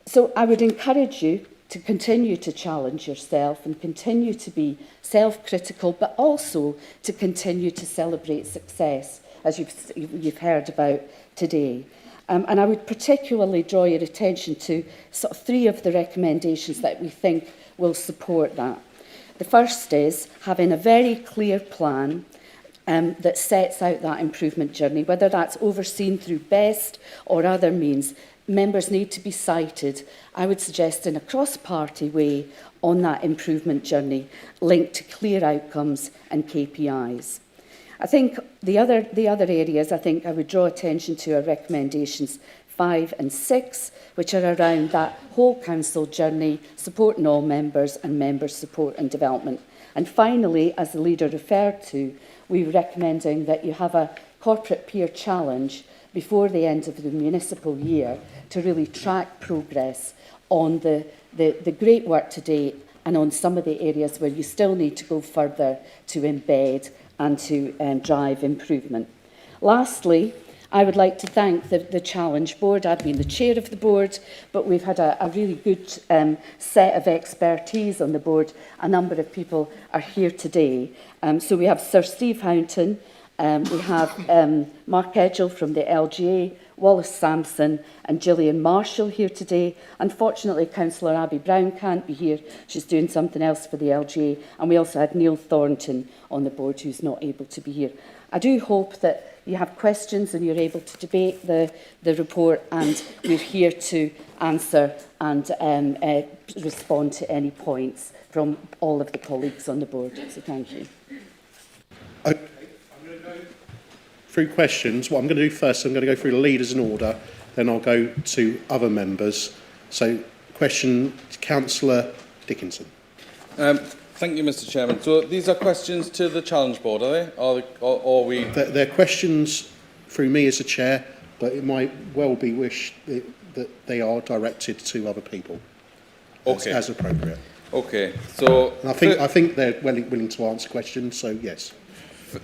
So I would encourage you to continue to challenge yourself and continue to be self-critical, but also to continue to celebrate success, as you've heard about today. And I would particularly draw your attention to sort of 3 of the recommendations that we think will support that. The first is having a very clear plan that sets out that improvement journey, whether that's overseen through BEST or other means. Members need to be cited, I would suggest, in a cross-party way on that improvement journey linked to clear outcomes and KPIs. I think the other areas I think I would draw attention to are recommendations 5 and 6, which are around that whole council journey, supporting all members and member support and development. And finally, as the leader referred to, we're recommending that you have a corporate peer challenge before the end of the municipal year to really track progress on the great work to date and on some of the areas where you still need to go further to embed and to drive improvement. Lastly, I would like to thank the Challenge Board. I've been the chair of the board, but we've had a really good set of expertise on the board. A number of people are here today. So we have Sir Steve Hounton, we have Mark Edgell from the LGA, Wallace Sampson and Gillian Marshall here today. Unfortunately, Councillor Abby Brown can't be here. She's doing something else for the LGA. And we also had Neil Thornton on the board, who's not able to be here. I do hope that you have questions and you're able to debate the report, and we're here to answer and respond to any points from all of the colleagues on the board. So thank you. Okay. I'm going to go through questions. What I'm going to do first, I'm going to go through the leaders in order, then I'll go to other members. So, question to Councillor Dickinson. Thank you, Mr. Chairman. So these are questions to the Challenge Board, are they? Or we? They're questions through me as a chair, but it might well be wished that they are directed to other people. Okay. As appropriate. Okay. So and I think they're willing to answer questions. So yes.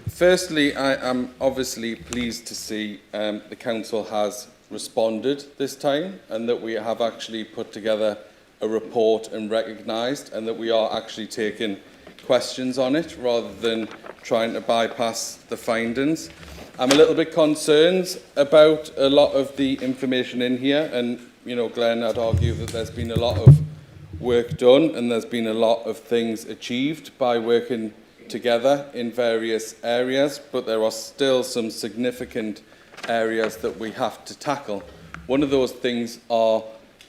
Firstly, I am obviously pleased to see the council has responded this time, and that we have actually put together a report and recognised, and that we are actually taking questions on it rather than trying to bypass the findings. I'm a little bit concerned about a lot of the information in here, and Glenn, I'd argue that there's been a lot of work done and there's been a lot of things achieved by working together in various areas, but there are still some significant areas that we have to tackle. One of those things are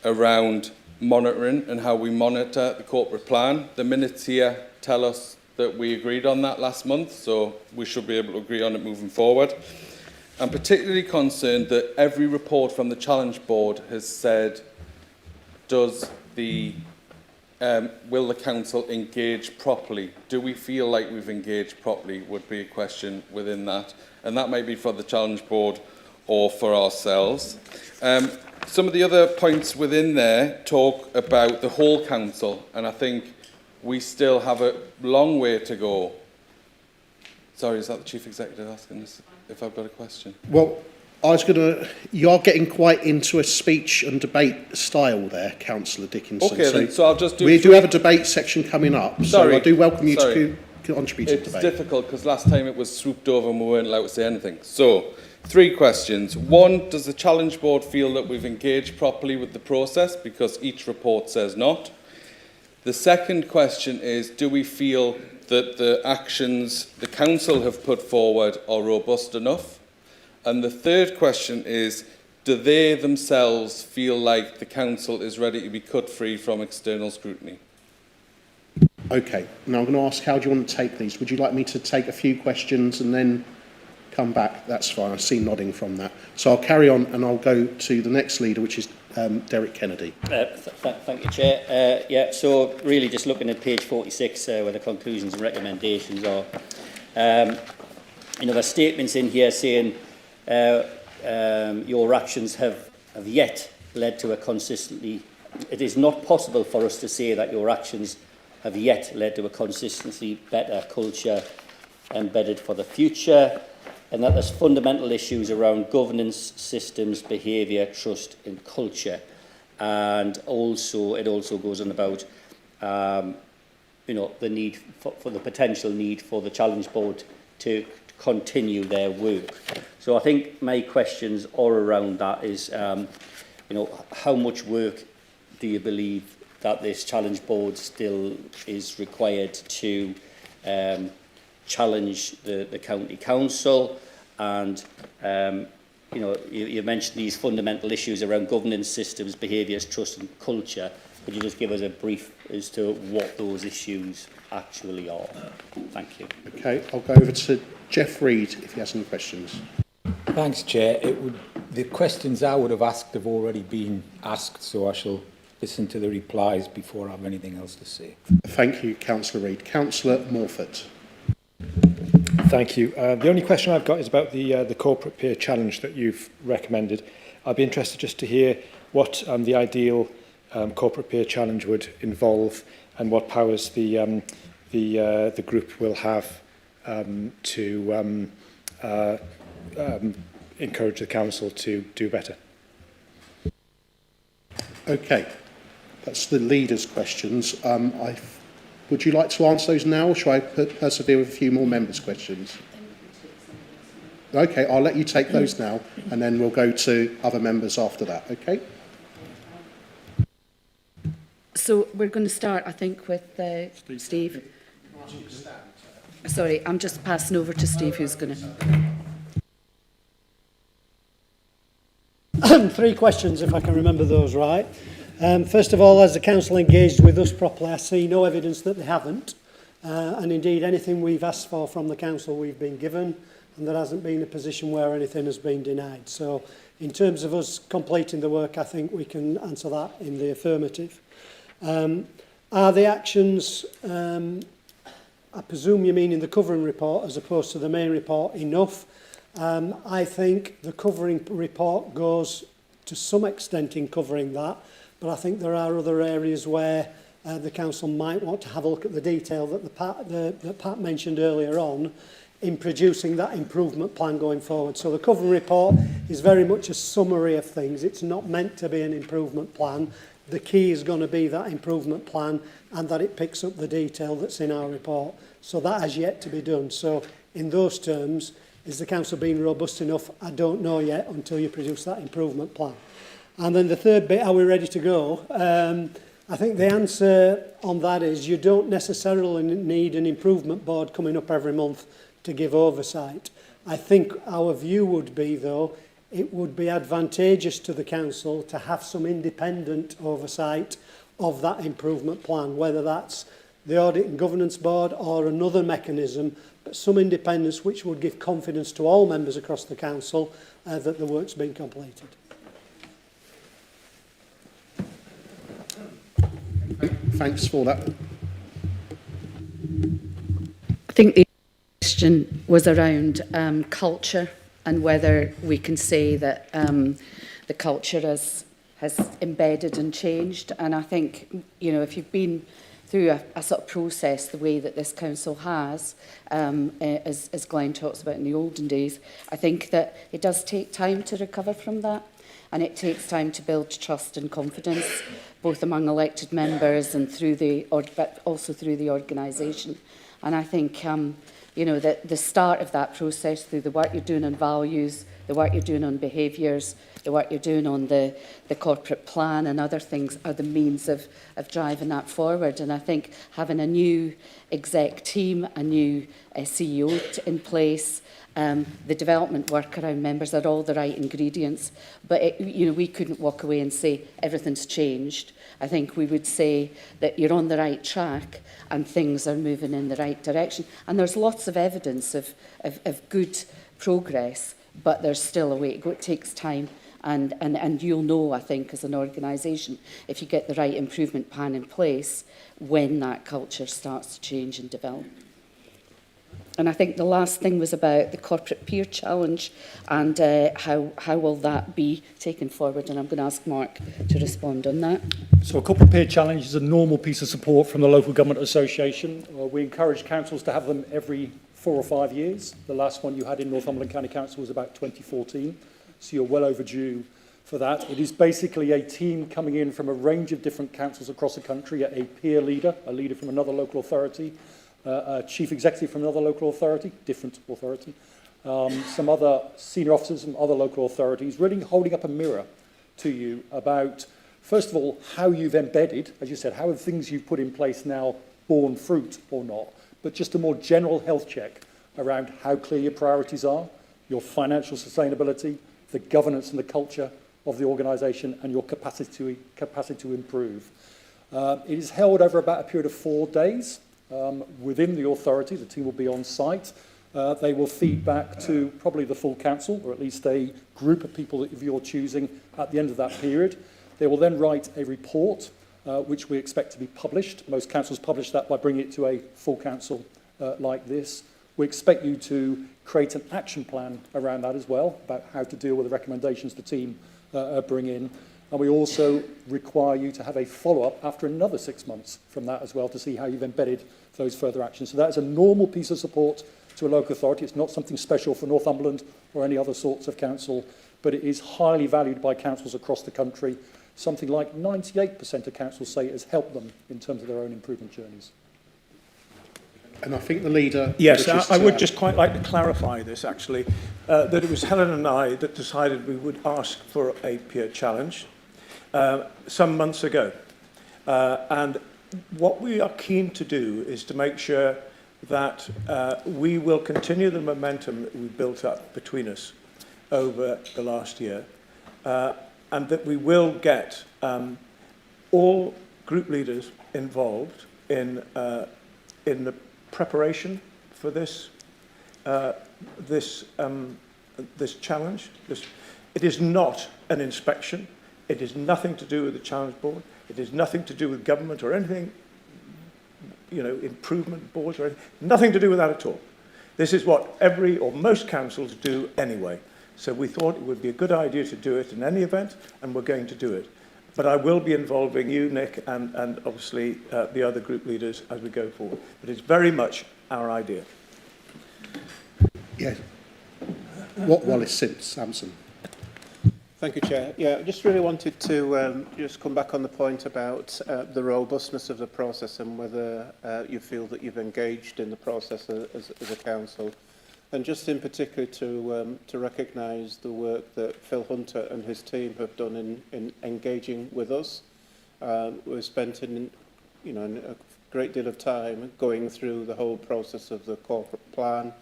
around monitoring and how we monitor the corporate plan. The minutes here tell us that we agreed on that last month, so we should be able to agree on it moving forward. I'm particularly concerned that every report from the Challenge Board has said, will the council engage properly? Do we feel like we've engaged properly would be a question within that. And that might be for the Challenge Board or for ourselves. Some of the other points within there talk about the whole council, and I think we still have a long way to go. Sorry, is that the Chief Executive asking us if I've got a question? Well, you are getting quite into a speech and debate style there, Councillor Dickinson. Okay, then, so I'll just do... We do have a debate section coming up, so I do welcome you to contribute to the debate. It's difficult because last time it was swooped over and we weren't allowed to say anything. So, 3 questions. 1, does the Challenge Board feel that we've engaged properly with the process? Because each report says not. The second question is, do we feel that the actions the Council have put forward are robust enough? And the third question is, do they themselves feel like the Council is ready to be cut free from external scrutiny? Okay, now I'm going to ask, how do you want to take these? Would you like me to take a few questions and then come back? That's fine, I see nodding from that. So I'll carry on and I'll go to the next leader, which is Derek Kennedy. Thank you, Chair. So really just looking at page 46 where the conclusions and recommendations are. There's statements in here saying your actions have yet led to a consistently... It is not possible for us to say that your actions have yet led to a consistently better culture embedded for the future, and that there's fundamental issues around governance, systems, behaviour, trust and culture. And also, it also goes on about, the need for the potential need for the Challenge Board to continue their work. So I think my questions are around that is, how much work do you believe that this challenge board still is required to challenge the county council, and you know, you mentioned these fundamental issues around governance systems, behaviours, trust and culture. Could you just give us a brief as to what those issues actually are? Thank you. Okay, I'll go over to Jeff Reid if he has any questions. Thanks, Chair. The questions I would have asked have already been asked, so I shall listen to the replies before I have anything else to say. Thank you, Councillor Reid. Councillor Morford. Thank you. The only question I've got is about the corporate peer challenge that you've recommended. I'd be interested just to hear what the ideal corporate peer challenge would involve and what powers the group will have to encourage the council to do better. Okay, that's the leaders' questions. Would you like to answer those now, or shall I persevere with a few more members' questions? Okay, I'll let you take those now, and then we'll go to other members after that, okay? So we're going to start, I think, with Steve. Sorry, I'm just passing over to Steve, who's going to... 3 questions, if I can remember those right. First of all, has the council engaged with us properly? I see no evidence that they haven't. And indeed, anything we've asked for from the council, we've been given, and there hasn't been a position where anything has been denied. So in terms of us completing the work, I think we can answer that in the affirmative. Are the actions, I presume you mean in the covering report as opposed to the main report, enough? I think the covering report goes to some extent in covering that, but I think there are other areas where the council might want to have a look at the detail that Pat mentioned earlier on in producing that improvement plan going forward. So the covering report is very much a summary of things. It's not meant to be an improvement plan. The key is going to be that improvement plan and that it picks up the detail that's in our report. So that has yet to be done. So in those terms, is the council being robust enough? I don't know yet until you produce that improvement plan. And then the third bit, are we ready to go? I think the answer on that is you don't necessarily need an improvement board coming up every month to give oversight. I think our view would be, though, it would be advantageous to the council to have some independent oversight of that improvement plan, whether that's the Audit and Governance Board or another mechanism, but some independence which would give confidence to all members across the council that the work's been completed. Thanks for that. I think the question was around culture and whether we can say that the culture has embedded and changed. And I think, you know, if you've been through a sort of process the way that this council has, as Glenn talks about in the olden days, I think that it does take time to recover from that. And it takes time to build trust and confidence, both among elected members and but also through the organisation. And I think, you know, that the start of that process through the work you're doing on values, the work you're doing on behaviours, the work you're doing on the corporate plan and other things are the means of driving that forward. And I think having a new exec team, a new CEO in place, the development work around members are all the right ingredients. But, you know, we couldn't walk away and say everything's changed. I think we would say that you're on the right track and things are moving in the right direction. And there's lots of evidence of good progress, but there's still a way to go. It takes time. And you'll know, I think, as an organisation, if you get the right improvement plan in place, when that culture starts to change and develop. And I think the last thing was about the corporate peer challenge and how will that be taken forward. And I'm going to ask Mark to respond on that. So a corporate peer challenge is a normal piece of support from the local government association. We encourage councils to have them every 4 or 5 years. The last one you had in Northumberland County Council was about 2014. So you're well overdue for that. It is basically a team coming in from a range of different councils across the country, a peer leader, a leader from another local authority, a chief executive from another local authority, different authority, some other senior officers from other local authorities, really holding up a mirror to you about First of all, how you've embedded, as you said, how have things you've put in place now borne fruit or not? But just a more general health check around how clear your priorities are, your financial sustainability, the governance and the culture of the organisation, and your capacity to improve. It is held over about a period of 4 days within the authority. The team will be on site. They will feed back to probably the full council, or at least a group of people that you're choosing at the end of that period. They will then write a report, which we expect to be published. Most councils publish that by bringing it to a full council like this. We expect you to create an action plan around that as well, about how to deal with the recommendations the team bring in. And we also require you to have a follow-up after another 6 months from that as well to see how you've embedded those further actions. So that is a normal piece of support to a local authority. It's not something special for Northumberland or any other sorts of council, but it is highly valued by councils across the country. Something like 98% of councils say it has helped them in terms of their own improvement journeys. And I think the leader... Yes, I would just quite like to clarify this, actually, that it was Helen and I that decided we would ask for a peer challenge some months ago. And what we are keen to do is to make sure that we will continue the momentum that we built up between us over the last year, and that we will get all group leaders involved in the preparation for this this challenge. It is not an inspection. It is nothing to do with the challenge board. It is nothing to do with government or anything, you know, improvement boards or anything. Nothing to do with that at all. This is what every or most councils do anyway. So we thought it would be a good idea to do it in any event, and we're going to do it. But I will be involving you, Nick, and obviously the other group leaders as we go forward. But it's very much our idea. Yes. Wallace Sampson. Thank you, Chair. Yeah, I just really wanted to just come back on the point about the robustness of the process and whether you feel that you've engaged in the process as a council. And just in particular to recognise the work that Phil Hunter and his team have done in engaging with us. We've spent a great deal of time going through the whole process of the corporate plan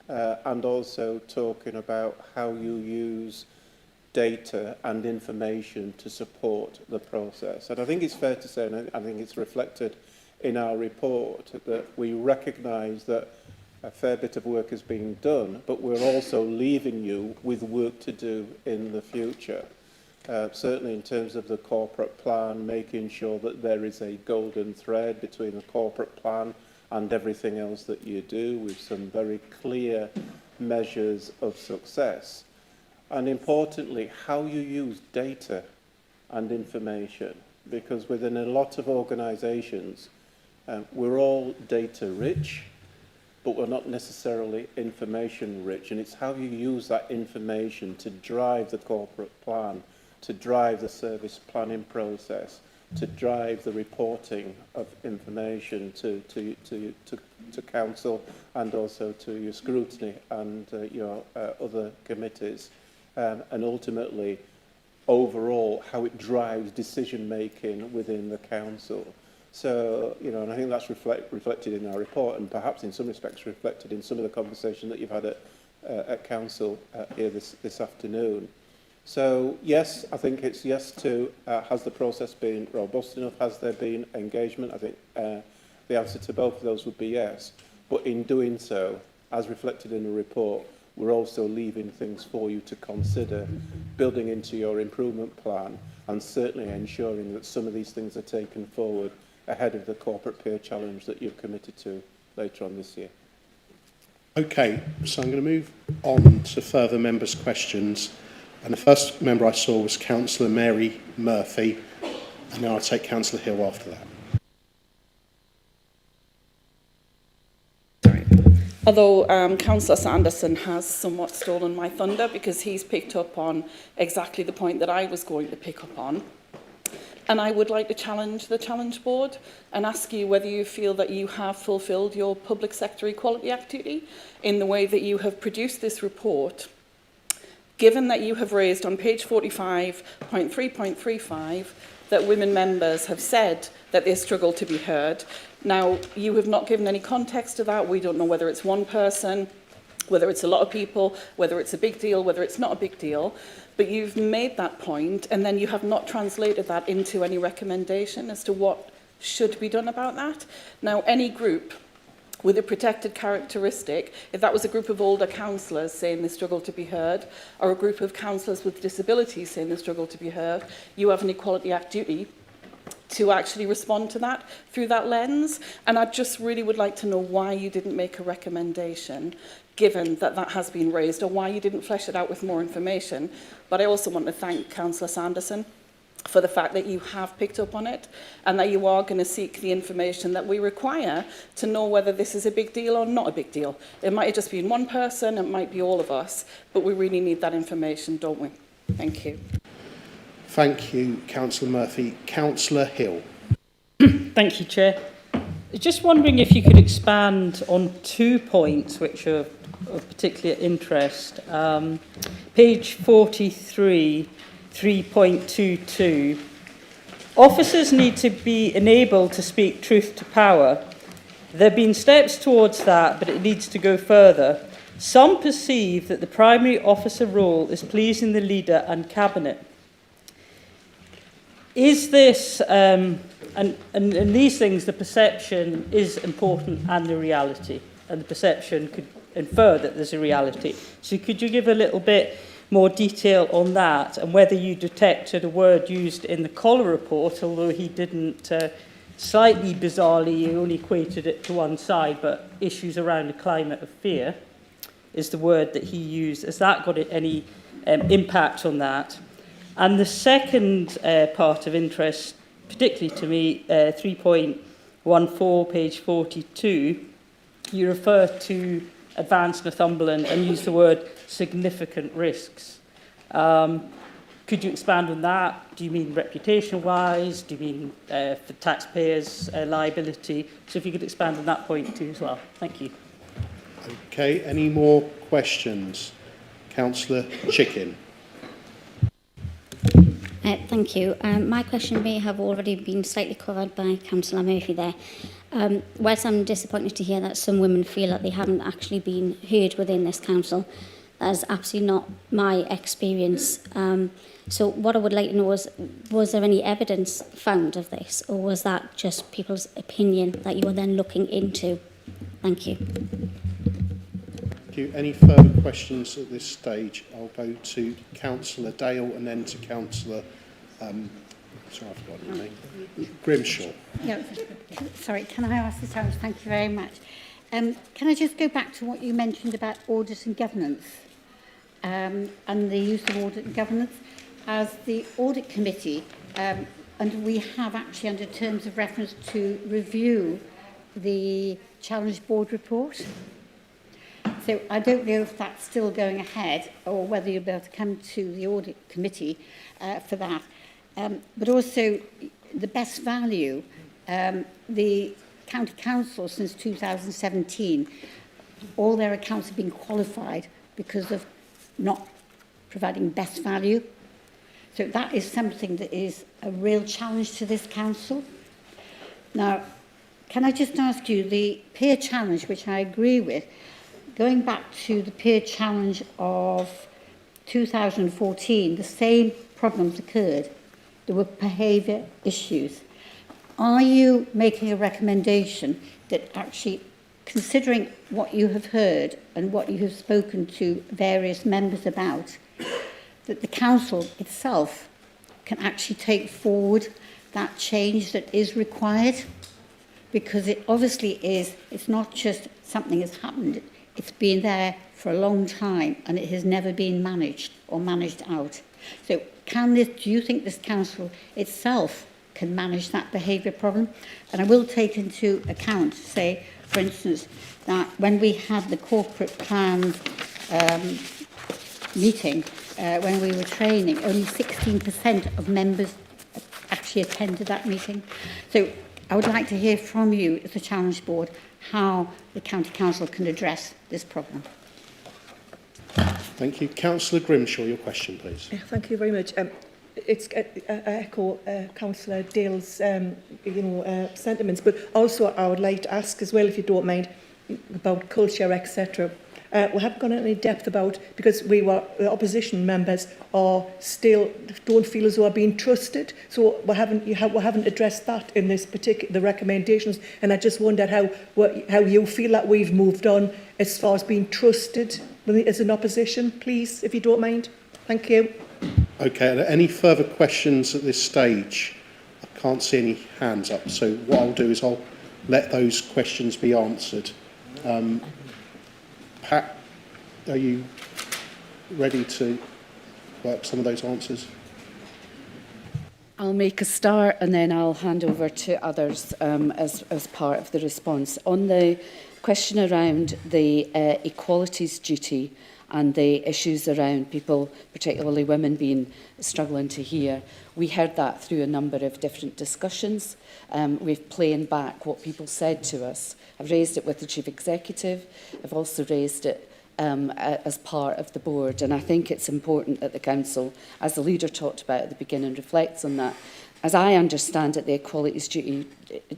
and also talking about how you use data and information to support the process. And I think it's fair to say, and I think it's reflected in our report, that we recognise that a fair bit of work is being done, but we're also leaving you with work to do in the future. Certainly in terms of the corporate plan, making sure that there is a golden thread between the corporate plan and everything else that you do, with some very clear measures of success. And importantly, how you use data and information, because within a lot of organisations, we're all data rich, but we're not necessarily information rich. And it's how you use that information to drive the corporate plan, to drive the service planning process, to drive the reporting of information to council and also to your scrutiny and your other committees. And ultimately, overall, how it drives decision-making within the council. So, you know, and I think that's reflected in our report, and perhaps in some respects reflected in some of the conversation that you've had at council here this afternoon. So, yes, I think it's yes to, has the process been robust enough? Has there been engagement? I think the answer to both of those would be yes. But in doing so, as reflected in the report, we're also leaving things for you to consider, building into your improvement plan, and certainly ensuring that some of these things are taken forward ahead of the corporate peer challenge that you've committed to later on this year. Okay, so I'm going to move on to further members' questions. And the first member I saw was Councillor Mary Murphy, and now I'll take Councillor Hill after that. Although Councillor Sanderson has somewhat stolen my thunder because he's picked up on exactly the point that I was going to pick up on. And I would like to challenge the Challenge Board and ask you whether you feel that you have fulfilled your public sector equality activity in the way that you have produced this report, given that you have raised on page 45.3.35 that women members have said that they struggle to be heard. Now, you have not given any context to that. We don't know whether it's one person, whether it's a lot of people, whether it's a big deal, whether it's not a big deal. But you've made that point, and then you have not translated that into any recommendation as to what should be done about that. Now, any group with a protected characteristic, if that was a group of older councillors saying they struggle to be heard, or a group of councillors with disabilities saying they struggle to be heard, you have an Equality Act duty to actually respond to that through that lens. And I just really would like to know why you didn't make a recommendation, given that that has been raised, or why you didn't flesh it out with more information. But I also want to thank Councillor Sanderson for the fact that you have picked up on it and that you are going to seek the information that we require to know whether this is a big deal or not a big deal. It might have just been one person, it might be all of us, but we really need that information, don't we? Thank you. Thank you, Councillor Murphy. Councillor Hill. Thank you, Chair. Just wondering if you could expand on 2 points which are of particular interest. Page 43, 3.22. Officers need to be enabled to speak truth to power. There have been steps towards that, but it needs to go further. Some perceive that the primary officer role is pleasing the leader and cabinet. Is this, and these things, the perception is important and the reality, and the perception could infer that there's a reality. So could you give a little bit more detail on that, and whether you detected a word used in the Collar report, although he didn't, slightly bizarrely, he only equated it to one side, but issues around a climate of fear is the word that he used. Has that got any impact on that? And the second part of interest, particularly to me, 3.14, page 42, you refer to Advanced Northumberland and use the word significant risks. Could you expand on that? Do you mean reputation-wise? Do you mean for taxpayers' liability? So if you could expand on that point too as well. Thank you. Okay, any more questions? Councillor Chicken. Thank you. My question may have already been slightly covered by Councillor Murphy there. Whilst I'm disappointed to hear that some women feel that they haven't actually been heard within this council, that is absolutely not my experience. So what I would like to know is, was there any evidence found of this, or was that just people's opinion that you were then looking into? Thank you. Thank you. Any further questions at this stage? I'll go to Councillor Dale and then to Councillor, sorry, I've forgotten your name, Grimshaw. Yeah, sorry, can I ask this time? Thank you very much. Can I just go back to what you mentioned about audit and governance and the use of audit and governance? As the audit committee, and we have actually under terms of reference to review the Challenge Board report. So I don't know if that's still going ahead or whether you'll be able to come to the audit committee for that. But also the best value, the county council since 2017, all their accounts have been qualified because of not providing best value. So that is something that is a real challenge to this council. Now, can I just ask you, the peer challenge, which I agree with, going back to the peer challenge of 2014, the same problems occurred. There were behaviour issues. Are you making a recommendation that actually, considering what you have heard and what you have spoken to various members about, that the council itself can actually take forward that change that is required? Because it obviously is, it's not just something that's happened, it's been there for a long time and it has never been managed or managed out. So do you think this council itself can manage that behaviour problem? And I will take into account, say, for instance, that when we had the corporate plan meeting, when we were training, only 16% of members actually attended that meeting. So I would like to hear from you as the Challenge Board how the County Council can address this problem. Thank you. Councillor Grimshaw, your question, please. Thank you very much. it's echo Councillor Dale's sentiments, but also I would like to ask as well, if you don't mind, about culture, etc. We haven't gone into any depth about, because the opposition members are still don't feel as though are being trusted. So we haven't addressed that in this particular the recommendations. And I just wondered how you feel that we've moved on as far as being trusted as an opposition, please, if you don't mind. Thank you. Okay. Are there any further questions at this stage? I can't see any hands up. So what I'll do is I'll let those questions be answered. Pat, are you ready to work some of those answers? I'll make a start and then I'll hand over to others as part of the response. On the question around the equalities duty and the issues around people, particularly women, struggling to hear, we heard that through a number of different discussions. We've playing back what people said to us. I've raised it with the Chief Executive. I've also raised it as part of the board. And I think it's important that the Council, as the leader talked about at the beginning, reflects on that. As I understand it, the equalities duty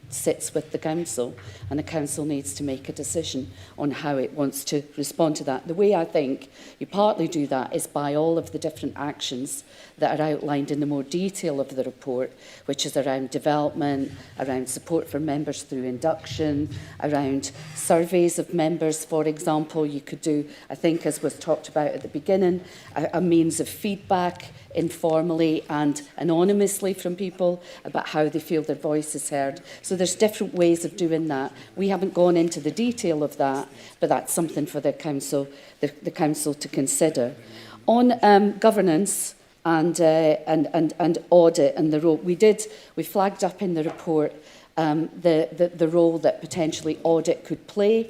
sits with the Council, and the Council needs to make a decision on how it wants to respond to that. The way I think you partly do that is by all of the different actions that are outlined in the more detail of the report, which is around development, around support for members through induction, around surveys of members, for example. You could do, I think, as was talked about at the beginning, a means of feedback informally and anonymously from people about how they feel their voice is heard. So there's different ways of doing that. We haven't gone into the detail of that, but that's something for the Council to consider. On governance and audit and the role, we flagged up in the report the role that potentially audit could play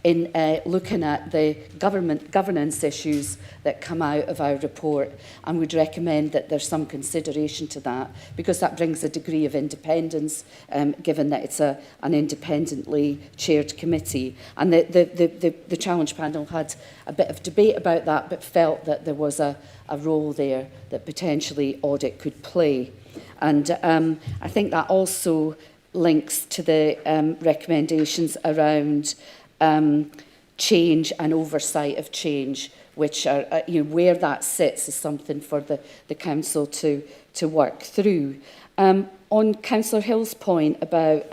in looking at the governance issues that come out of our report, and would recommend that there's some consideration to that, because that brings a degree of independence, given that it's an independently chaired committee. And the Challenge Panel had a bit of debate about that, but felt that there was a role there that potentially audit could play. And I think that also links to the recommendations around change and oversight of change, which are where that sits is something for the Council to work through. On Councillor Hill's point about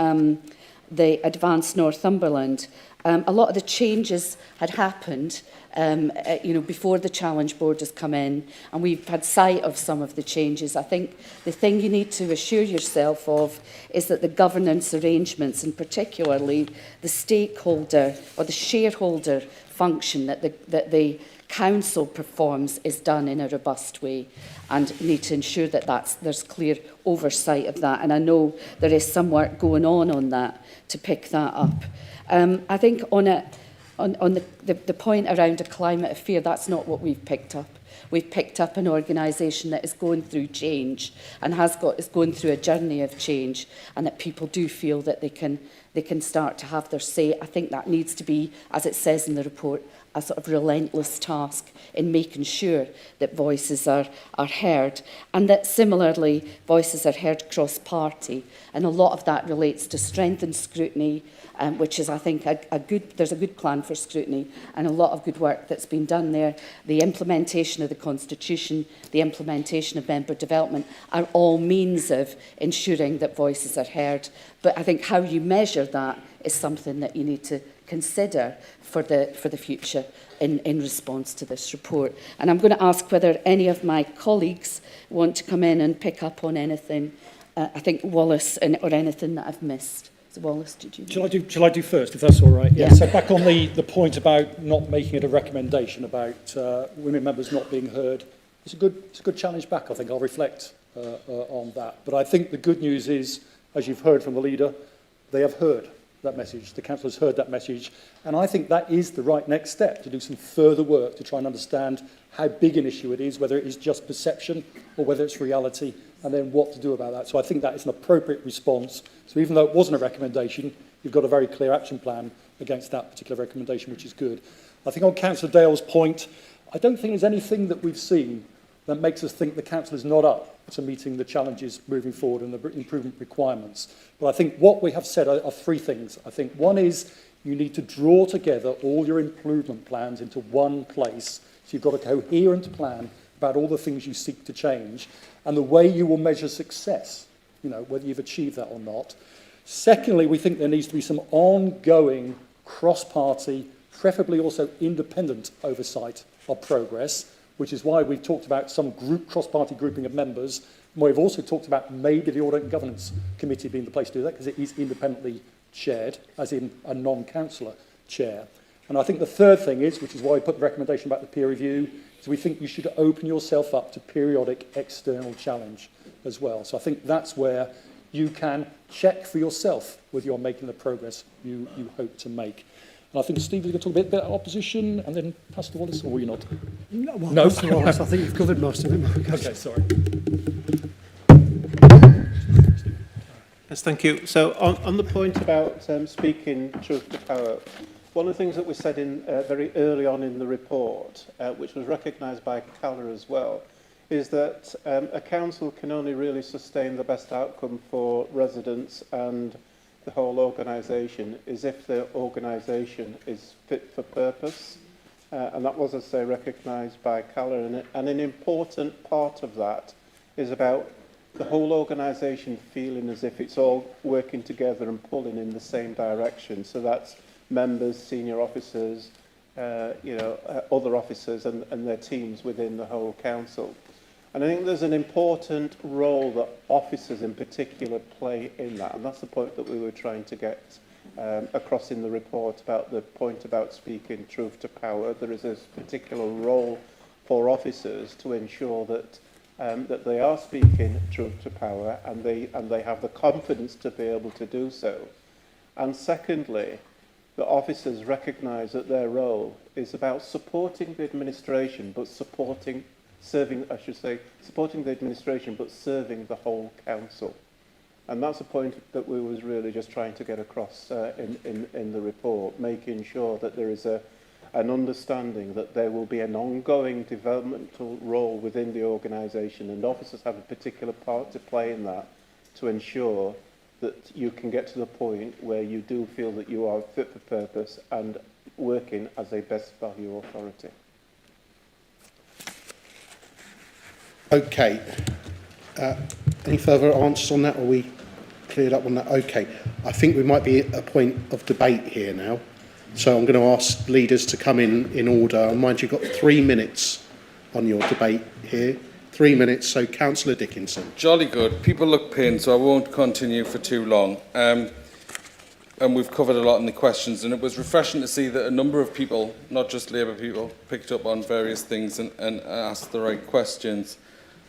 the Advanced Northumberland, a lot of the changes had happened before the Challenge Board has come in, and we've had sight of some of the changes. I think the thing you need to assure yourself of is that the governance arrangements, and particularly the stakeholder or the shareholder function that the Council performs, is done in a robust way, and need to ensure that there's clear oversight of that. And I know there is some work going on that to pick that up. I think on the point around a climate of fear, that's not what we've picked up. We've picked up an organisation that is going through change and is going through a journey of change, and that people do feel that they can start to have their say. I think that needs to be, as it says in the report, a sort of relentless task in making sure that voices are heard, and that similarly voices are heard cross-party. And a lot of that relates to strengthened scrutiny, which is, I think, there's a good plan for scrutiny and a lot of good work that's been done there. The implementation of the Constitution, the implementation of member development are all means of ensuring that voices are heard. But I think how you measure that is something that you need to consider for the future in response to this report. And I'm going to ask whether any of my colleagues want to come in and pick up on anything, I think Wallace, or anything that I've missed. So Wallace, did you? Shall I do first, if that's all right? Yeah. So back on the point about not making it a recommendation about women members not being heard, it's a good challenge back. I think I'll reflect on that. But I think the good news is, as you've heard from the leader, they have heard that message. The Council has heard that message. And I think that is the right next step, to do some further work to try and understand how big an issue it is, whether it is just perception or whether it's reality, and then what to do about that. So I think that is an appropriate response. So even though it wasn't a recommendation, you've got a very clear action plan against that particular recommendation, which is good. I think on Councillor Dale's point, I don't think there's anything that we've seen that makes us think the council is not up to meeting the challenges moving forward and the improvement requirements. But I think what we have said are three things. I think one is you need to draw together all your improvement plans into one place. So you've got a coherent plan about all the things you seek to change and the way you will measure success, you know, whether you've achieved that or not. Secondly, we think there needs to be some ongoing cross-party, preferably also independent oversight of progress, which is why we've talked about some cross-party grouping of members. And we've also talked about maybe the Audit and Governance Committee being the place to do that, because it is independently chaired, as in a non-councillor chair. And I think the third thing is, which is why we put the recommendation about the peer review, is we think you should open yourself up to periodic external challenge as well. So I think that's where you can check for yourself whether you're making the progress you hope to make. And I think Steve is going to talk a bit about opposition and then Pastor Wallace, or were you not? No, well, No. Pastor Wallace, I think you've covered most of it. Okay, sorry. Yes, thank you. So on the point about speaking truth to power, one of the things that was said in very early on in the report, which was recognised by Calla as well, is that a council can only really sustain the best outcome for residents and the whole organisation is if the organisation is fit for purpose. And that was, as I say, recognised by Calla. And an important part of that is about the whole organisation feeling as if it's all working together and pulling in the same direction. So that's members, senior officers, other officers and their teams within the whole council. And I think there's an important role that officers in particular play in that. And that's the point that we were trying to get across in the report about the point about speaking truth to power. There is a particular role for officers to ensure that that they are speaking truth to power and they have the confidence to be able to do so. And secondly, the officers recognise that their role is about supporting the administration, but supporting the administration, but serving the whole council. And that's a point that we was really just trying to get across in the report, making sure that there is an understanding that there will be an ongoing developmental role within the organisation, and officers have a particular part to play in that to ensure that you can get to the point where you do feel that you are fit for purpose and working as a best value authority. Okay. Any further answers on that? Are we cleared up on that? Okay. I think we might be at a point of debate here now. So I'm going to ask leaders to come in order. And mind you've got 3 minutes on your debate here. 3 minutes. So Councillor Dickinson. Jolly good. People look pained, so I won't continue for too long. And we've covered a lot in the questions, and it was refreshing to see that a number of people, not just Labour people, picked up on various things and asked the right questions.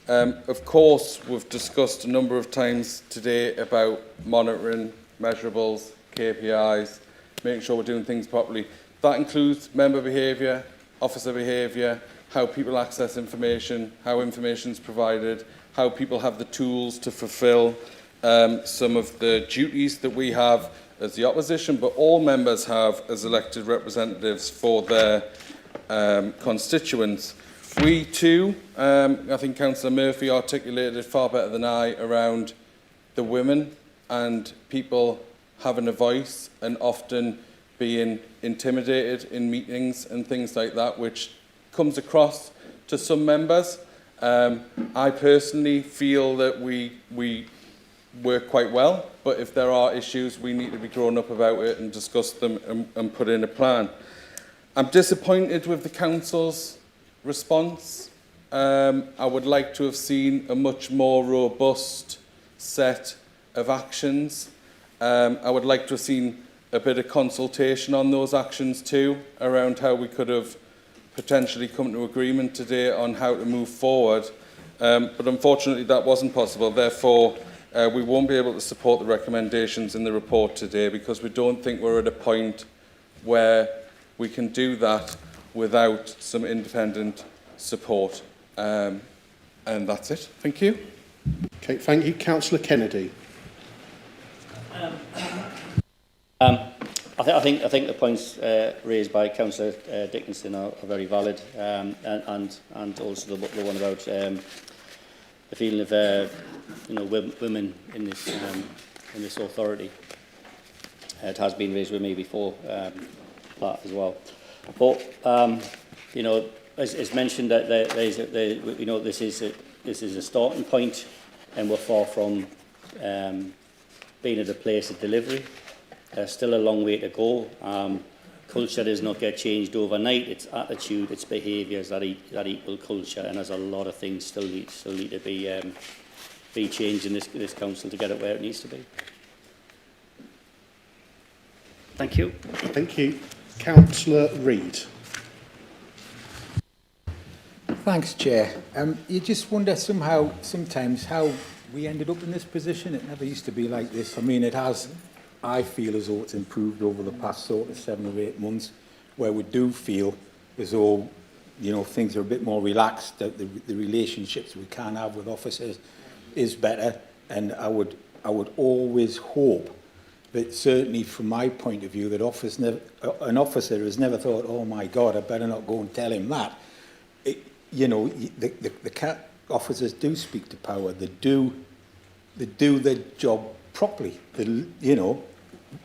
Of course, we've discussed a number of times today about monitoring, measurables, KPIs, making sure we're doing things properly. That includes member behaviour, officer behaviour, how people access information, how information is provided, how people have the tools to fulfil some of the duties that we have as the opposition, but all members have as elected representatives for their constituents. We too, I think Councillor Murphy articulated it far better than I, around the women and people having a voice and often being intimidated in meetings and things like that, which comes across to some members. I personally feel that we work quite well, but if there are issues, we need to be grown up about it and discuss them and put in a plan. I'm disappointed with the Council's response. I would like to have seen a much more robust set of actions. I would like to have seen a bit of consultation on those actions too, around how we could have potentially come to agreement today on how to move forward. But unfortunately that wasn't possible. Therefore, we won't be able to support the recommendations in the report today, because we don't think we're at a point where we can do that without some independent support. And that's it. Thank you. Okay, thank you. Councillor Kennedy. I think the points raised by Councillor Dickinson are very valid, and also the one about the feeling of women in this authority. It has been raised with me before, that as well. But as mentioned, that this is a starting point, and we're far from being at a place of delivery. There's still a long way to go. Culture does not get changed overnight. It's attitude, it's behaviours that equal culture, and there's a lot of things still need to be changed in this council to get it where it needs to be. Thank you. Thank you. Councillor Reid. Thanks, Chair. You just wonder sometimes how we ended up in this position. It never used to be like this. I mean, it has. I feel as though it's improved over the past sort of 7 or 8 months, where we do feel as though, things are a bit more relaxed, that the relationships we can have with officers is better. And I would always hope that, certainly from my point of view, that an officer has never thought, oh my God, I better not go and tell him that. The officers do speak to power. They do their job properly.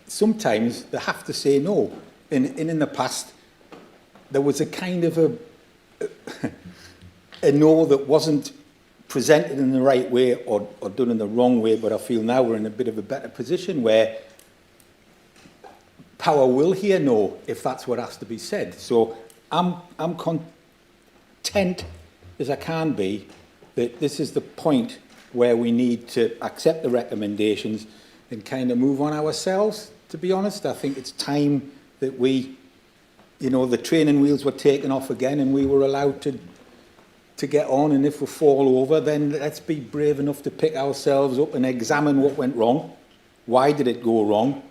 Sometimes they have to say no. In the past, there was a kind of a no that wasn't presented in the right way or done in the wrong way, but I feel now we're in a bit of a better position where power will hear no if that's what has to be said. So I'm content as I can be that this is the point where we need to accept the recommendations and kind of move on ourselves, to be honest. I think it's time that we, the training wheels were taken off again and we were allowed to get on, and if we fall over, then let's be brave enough to pick ourselves up and examine what went wrong, why did it go wrong,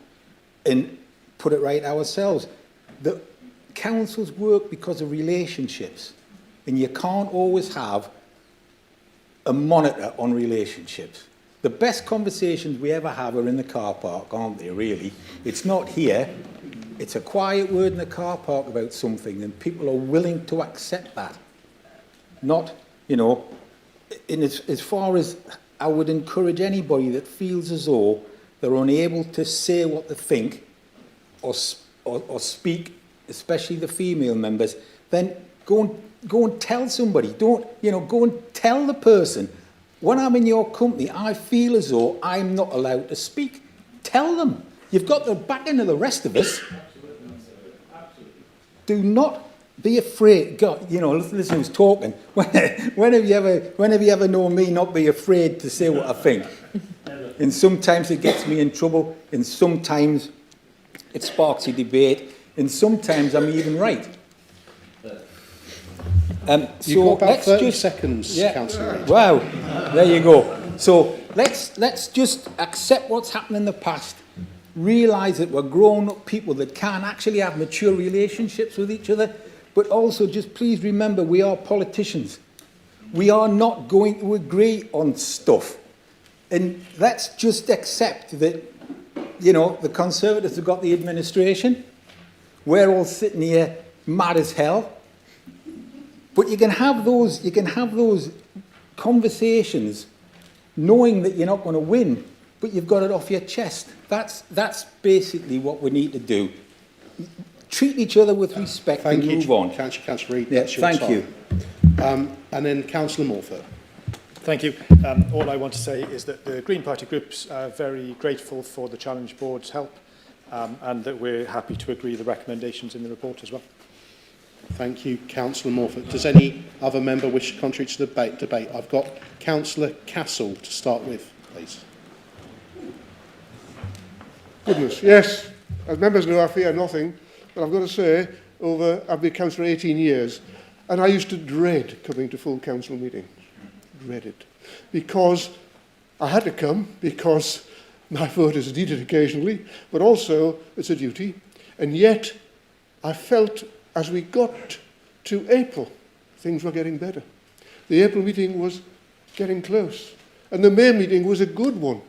and put it right ourselves. The councils work because of relationships, and you can't always have a monitor on relationships. The best conversations we ever have are in the car park, aren't they, really? It's not here. It's a quiet word in the car park about something, and people are willing to accept that. Not, as far as I would encourage anybody that feels as though they're unable to say what they think or speak, especially the female members, then go and tell somebody. Don't, go and tell the person, when I'm in your company, I feel as though I'm not allowed to speak. Tell them. You've got the backing of the rest of us. Do not be afraid. God, listen who's talking. When have you ever known me not be afraid to say what I think? And sometimes it gets me in trouble, and sometimes it sparks a debate, and sometimes I'm even right. You've got about 30 seconds, Councillor Reid. Wow, there you go. So let's just accept what's happened in the past, realise that we're grown-up people that can actually have mature relationships with each other, but also just please remember we are politicians. We are not going to agree on stuff. And let's just accept that, the Conservatives have got the administration. We're all sitting here mad as hell. But you can have those conversations knowing that you're not going to win, but you've got it off your chest. That's basically what we need to do. Treat each other with respect and move on. Councillor Reid, yeah, that's your thank time. you. And then Councillor Morford. Thank you. All I want to say is that the Green Party Group's very grateful for the Challenge Board's help, and that we're happy to agree the recommendations in the report as well. Thank you, Councillor Morford. Does any other member wish to contribute to the debate? I've got Councillor Castle to start with, please. Goodness, yes. As members know, I fear nothing, but I've got to say, I've been councillor 18 years, and I used to dread coming to full council meetings. Dread it. Because I had to come, because my vote is needed occasionally, but also it's a duty. And yet, I felt as we got to April, things were getting better. The April meeting was getting close. And the May meeting was a good one.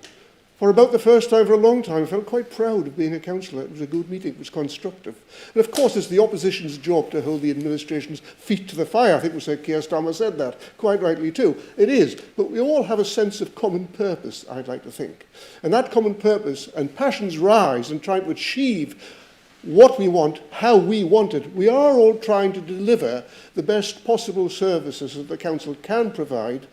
For about the first time for a long time, I felt quite proud of being a councillor. It was a good meeting, it was constructive. And of course, it's the opposition's job to hold the administration's feet to the fire. I think we said Keir Starmer said that, quite rightly too. It is, but we all have a sense of common purpose, I'd like to think. And that common purpose and passions rise in trying to achieve what we want, how we want it. We are all trying to deliver the best possible services that the council can provide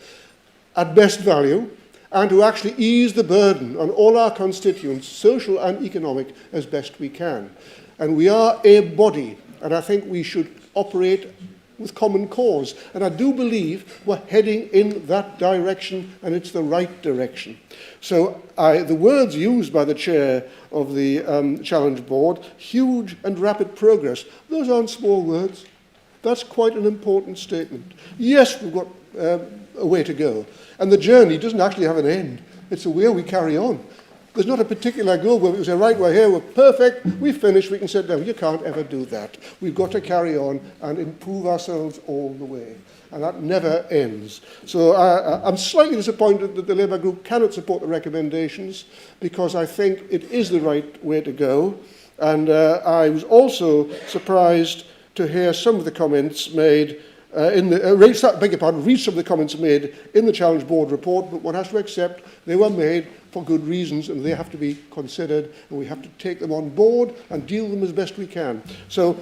at best value, and to actually ease the burden on all our constituents, social and economic, as best we can. And we are a body, and I think we should operate with common cause. And I do believe we're heading in that direction, and it's the right direction. So the words used by the chair of the Challenge Board, huge and rapid progress, those aren't small words. That's quite an important statement. Yes, we've got a way to go. And the journey doesn't actually have an end. It's a way we carry on. There's not a particular goal where we say, right, we're here, we're perfect, we've finished, we can sit down. You can't ever do that. We've got to carry on and improve ourselves all the way. And that never ends. So I'm slightly disappointed that the Labour Group cannot support the recommendations, because I think it is the right way to go. And I was also surprised to hear some of the comments made read some of the comments made in the Challenge Board report, but one has to accept they were made for good reasons and they have to be considered, and we have to take them on board and deal with them as best we can. So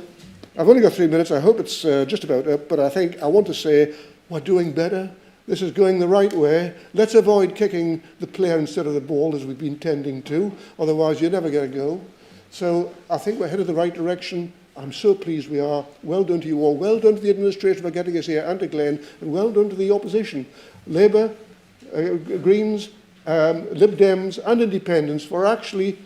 I've only got 3 minutes. I hope it's just about up, but I think I want to say we're doing better. This is going the right way. Let's avoid kicking the player instead of the ball, as we've been tending to. Otherwise, you're never going to go. So I think we're headed the right direction. I'm so pleased we are. Well done to you all. Well done to the administration for getting us here, and to Glenn, and well done to the opposition. Labour, Greens, Lib Dems and Independents for actually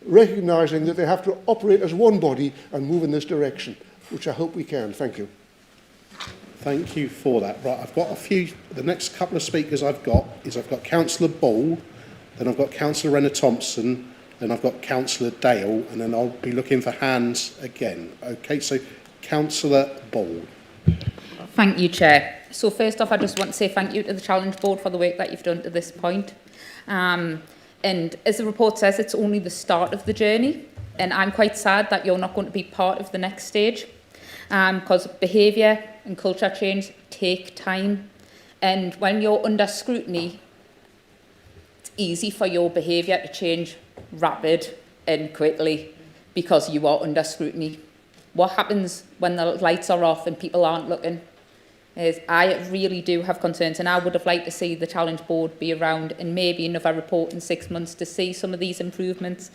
recognising that they have to operate as one body and move in this direction, which I hope we can. Thank you. Thank you for that. Right, I've got a few. The next couple of speakers I've got Councillor Ball, then I've got Councillor Renner-Thompson, then I've got Councillor Dale, and then I'll be looking for hands again. Okay, so Councillor Ball. Thank you, Chair. So first off, I just want to say thank you to the Challenge Board for the work that you've done to this point. And as the report says, it's only the start of the journey. And I'm quite sad that you're not going to be part of the next stage, because behaviour and culture change take time. And when you're under scrutiny, it's easy for your behaviour to change rapid and quickly because you are under scrutiny. What happens when the lights are off and people aren't looking? Is I really do have concerns, and I would have liked to see the Challenge Board be around and maybe another report in 6 months to see some of these improvements.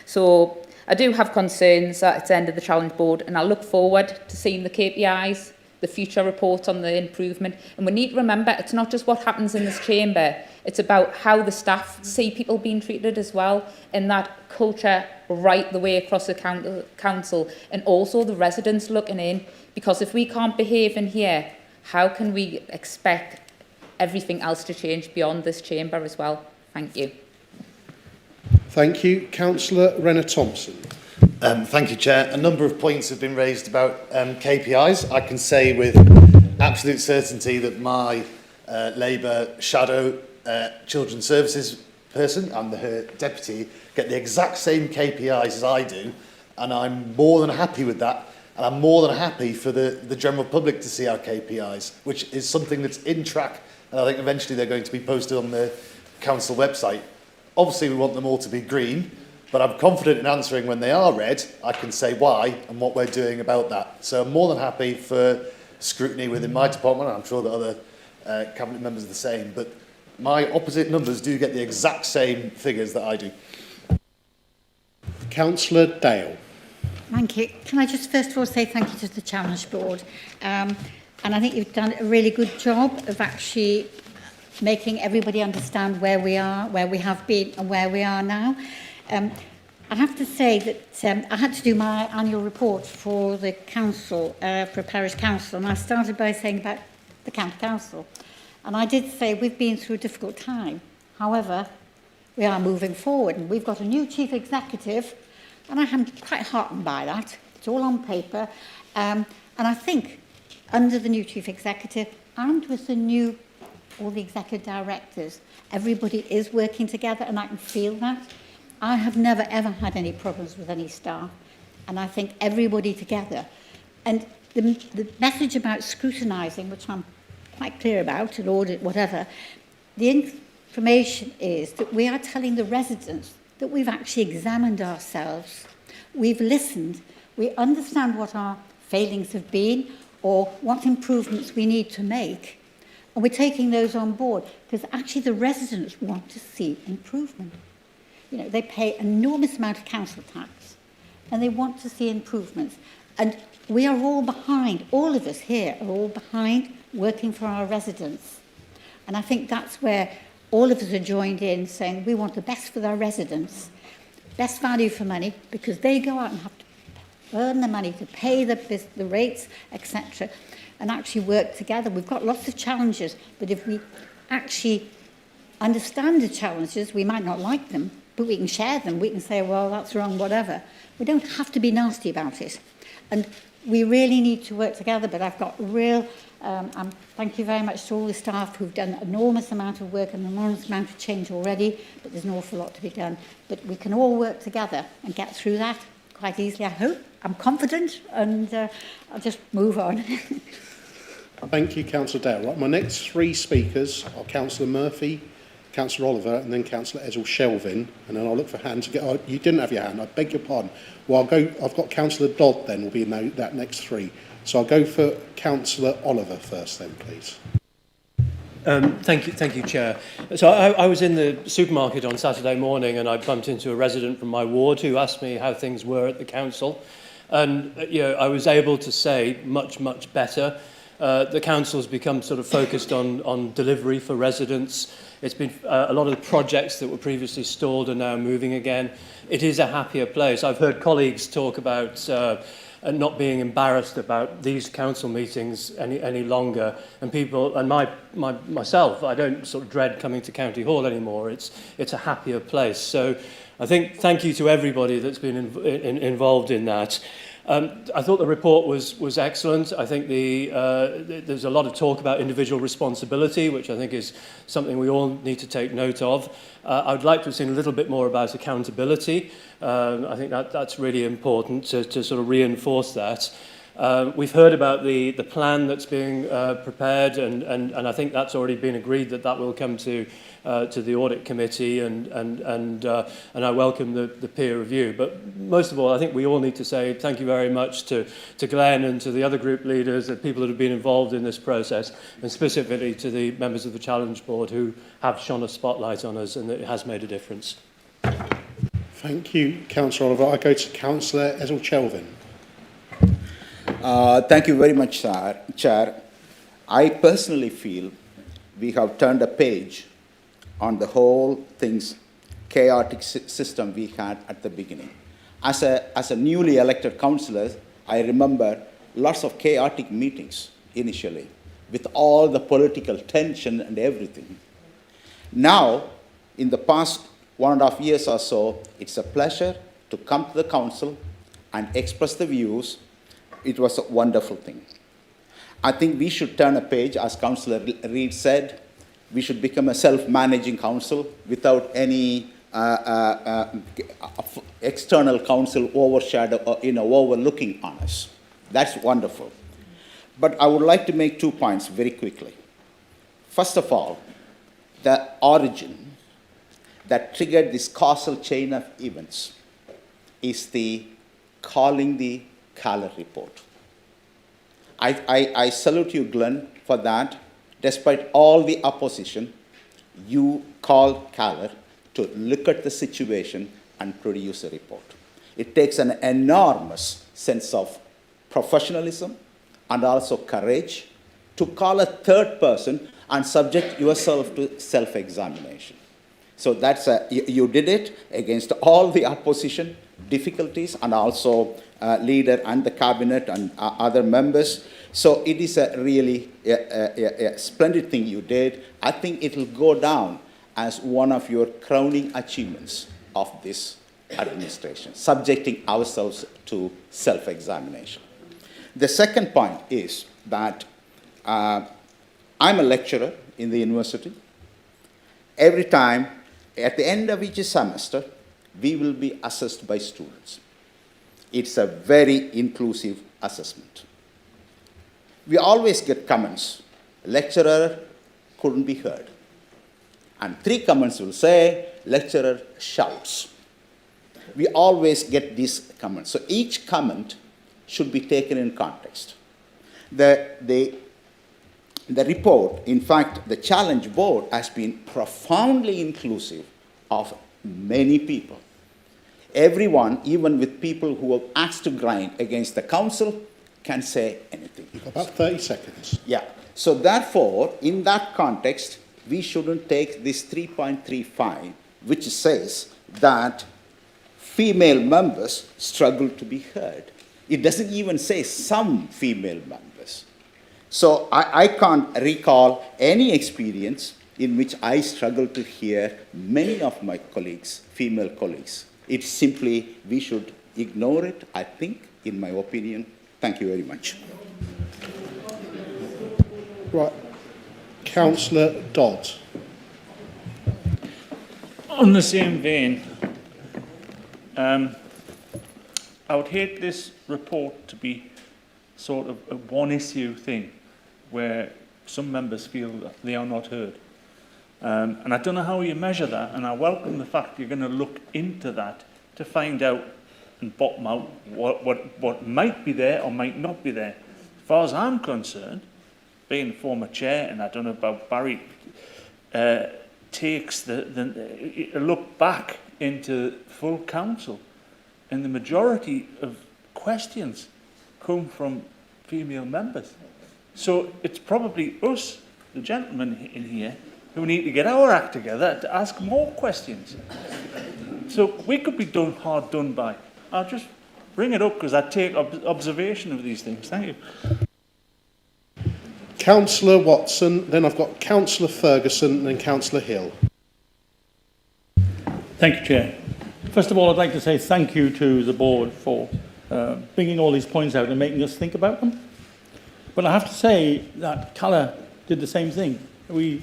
So I do have concerns at the end of the Challenge Board, and I look forward to seeing the KPIs, the future reports on the improvement. And we need to remember, it's not just what happens in this chamber, it's about how the staff see people being treated as well, and that culture right the way across the council, and also the residents looking in, because if we can't behave in here, how can we expect everything else to change beyond this chamber as well? Thank you. Thank you. Councillor Renner-Thompson. Thank you, Chair. A number of points have been raised about KPIs. I can say with absolute certainty that my Labour shadow Children's Services person and her deputy get the exact same KPIs as I do, and I'm more than happy with that. And I'm more than happy for the general public to see our KPIs, which is something that's in track, and I think eventually they're going to be posted on the council website. Obviously, we want them all to be green, but I'm confident in answering when they are red. I can say why and what we're doing about that. So I'm more than happy for scrutiny within my department. I'm sure that other cabinet members are the same, but my opposite numbers do get the exact same figures that I do. Councillor Dale. Thank you. Can I just first of all say thank you to the Challenge Board. And I think you've done a really good job of actually making everybody understand where we are, where we have been and where we are now. I have to say that I had to do my annual report for the council, for a parish council, and I started by saying about the county council. And I did say we've been through a difficult time. However, we are moving forward, and we've got a new chief executive, and I am quite heartened by that. It's all on paper. And I think under the new chief executive and with the new all the executive directors, everybody is working together, and I can feel that. I have never, ever had any problems with any staff, and I think everybody together. And the message about scrutinising, which I'm quite clear about, an audit, whatever, the information is that we are telling the residents that we've actually examined ourselves, we've listened, we understand what our failings have been or what improvements we need to make, and we're taking those on board because actually the residents want to see improvement. You know, they pay an enormous amount of council tax and they want to see improvements. And we are all behind, all of us here are all behind working for our residents. And I think that's where all of us are joined in saying we want the best for our residents, best value for money, because they go out and have to earn the money to pay the rates, etc., and actually work together. We've got lots of challenges, but if we actually understand the challenges, we might not like them, but we can share them. We can say, well, that's wrong, whatever. We don't have to be nasty about it. And we really need to work together, but I've got real... thank you very much to all the staff who've done an enormous amount of work and an enormous amount of change already, but there's an awful lot to be done. But we can all work together and get through that quite easily, I hope. I'm confident, and I'll just move on. Thank you, Councillor Dale. Right, my next three speakers are Councillor Murphy, Councillor Oliver, and then Councillor Ezel-Shelvin, and then I'll look for hands. Oh, you didn't have your hand, I beg your pardon. Well, I've got Councillor Dodd then, will be in that next three. So I'll go for Councillor Oliver first then, please. Thank you, Chair. So I was in the supermarket on Saturday morning and I bumped into a resident from my ward who asked me how things were at the council. And I was able to say much better. The council's become sort of focused on delivery for residents. It's been a lot of the projects that were previously stalled are now moving again. It is a happier place. I've heard colleagues talk about and not being embarrassed about these council meetings any longer, and people and myself, I don't sort of dread coming to County Hall anymore. It's a happier place. So I think thank you to everybody that's been involved in that. I thought the report was excellent. I think there's a lot of talk about individual responsibility, which I think is something we all need to take note of. I'd like to have seen a little bit more about accountability. I think that's really important to sort of reinforce that. We've heard about the plan that's being prepared, and I think that's already been agreed that will come to the audit committee, and I welcome the peer review. But most of all, I think we all need to say thank you very much to Glenn and to the other group leaders, the people that have been involved in this process, and specifically to the members of the Challenge Board who have shone a spotlight on us, and it has made a difference. Thank you, Councillor Oliver. I go to Councillor Ezel-Shelvin. Thank you very much, Chair. I personally feel we have turned a page on the whole thing's chaotic system we had at the beginning. As a newly elected councillor, I remember lots of chaotic meetings initially with all the political tension and everything. Now, in the past 1.5 years or so, it's a pleasure to come to the council and express the views. It was a wonderful thing. I think we should turn a page, as Councillor Reid said. We should become a self-managing council without any external council overlooking on us. That's wonderful. But I would like to make 2 points very quickly. First of all, the origin that triggered this causal chain of events is the calling the Kaller report. I salute you, Glenn, for that. Despite all the opposition, you called Kaller to look at the situation and produce a report. It takes an enormous sense of professionalism and also courage to call a third person and subject yourself to self-examination. So that's you did it against all the opposition, difficulties, and also leader and the cabinet and other members. So it is a really splendid thing you did. I think it will go down as one of your crowning achievements of this administration, subjecting ourselves to self-examination. The second point is that I'm a lecturer in the university. Every time, at the end of each semester, we will be assessed by students. It's a very inclusive assessment. We always get comments. Lecturer couldn't be heard. And 3 comments will say, lecturer shouts. We always get these comments. So each comment should be taken in context. The report, in fact, the challenge board has been profoundly inclusive of many people. Everyone, even with people who have asked to grind against the council, can say anything. About 30 seconds. Yeah. So therefore, in that context, we shouldn't take this 3.35, which says that female members struggle to be heard. It doesn't even say some female members. So I can't recall any experience in which I struggle to hear many of my colleagues, female colleagues. It's simply, we should ignore it, I think, in my opinion. Thank you very much. Right. Councillor Dodd. On the same vein, I would hate this report to be sort of a one-issue thing where some members feel that they are not heard. And I don't know how you measure that, and I welcome the fact you're going to look into that to find out and bottom out what might be there or might not be there. As far as I'm concerned, being former chair, and I don't know about Barry, takes a look back into full council, and the majority of questions come from female members. So it's probably us, the gentlemen in here, who need to get our act together to ask more questions. So we could be hard done by. I'll just bring it up because I take observation of these things. Thank you. Councillor Watson, then I've got Councillor Ferguson, and then Councillor Hill. Thank you, Chair. First of all, I'd like to say thank you to the board for bringing all these points out and making us think about them. But I have to say that Cala did the same thing. We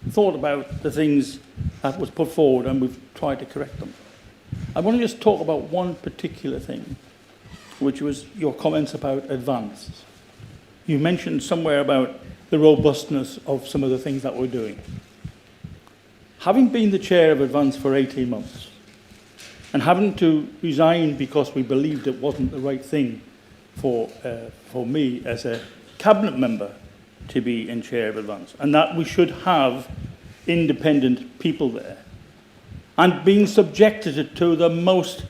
thought about the things that was put forward and we've tried to correct them. I want to just talk about one particular thing, which was your comments about advance. You mentioned somewhere about the robustness of some of the things that we're doing. Having been the chair of Advance for 18 months and having to resign because we believed it wasn't the right thing for me as a cabinet member to be in chair of Advance, and that we should have independent people there, and being subjected to the most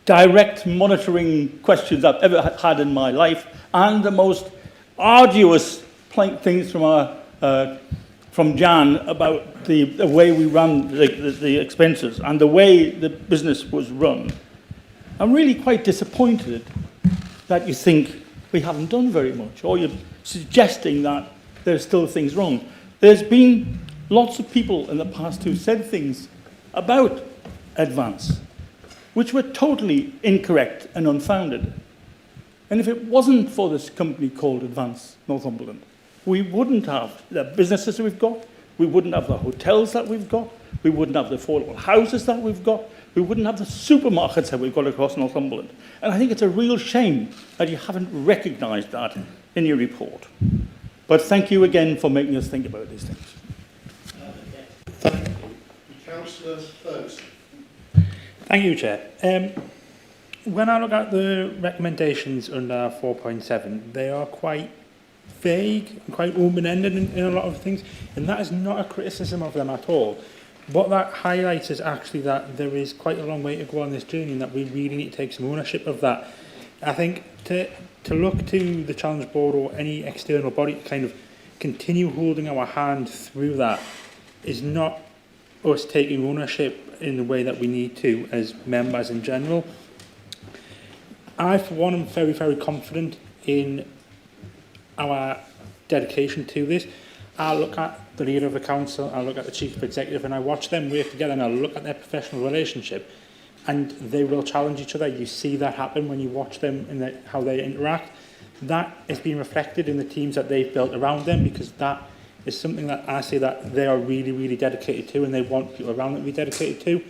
direct monitoring questions I've ever had in my life, and the most arduous things from Jan about the way we run the expenses and the way the business was run. I'm really quite disappointed that you think we haven't done very much, or you're suggesting that there's still things wrong. There's been lots of people in the past who said things about Advance which were totally incorrect and unfounded. And if it wasn't for this company called Advance Northumberland, we wouldn't have the businesses we've got, we wouldn't have the hotels that we've got, we wouldn't have the affordable houses that we've got, we wouldn't have the supermarkets that we've got across Northumberland. And I think it's a real shame that you haven't recognised that in your report. But thank you again for making us think about these things. Thank you. Councillor Ferguson. Thank you, Chair. When I look at the recommendations under 4.7, they are quite vague and quite open-ended in a lot of things, and that is not a criticism of them at all. What that highlights is actually that there is quite a long way to go on this journey and that we really need to take some ownership of that. I think to look to the Challenge Board or any external body to kind of continue holding our hand through that is not us taking ownership in the way that we need to as members in general. I, for one, am very, very confident in our dedication to this. I look at the leader of the council, I look at the chief executive, and I watch them work together, and I look at their professional relationship, and they will challenge each other. You see that happen when you watch them and how they interact. that has been reflected in the teams that they've built around them, because that is something that I say that they are really, really dedicated to, and they want people around them to be dedicated to.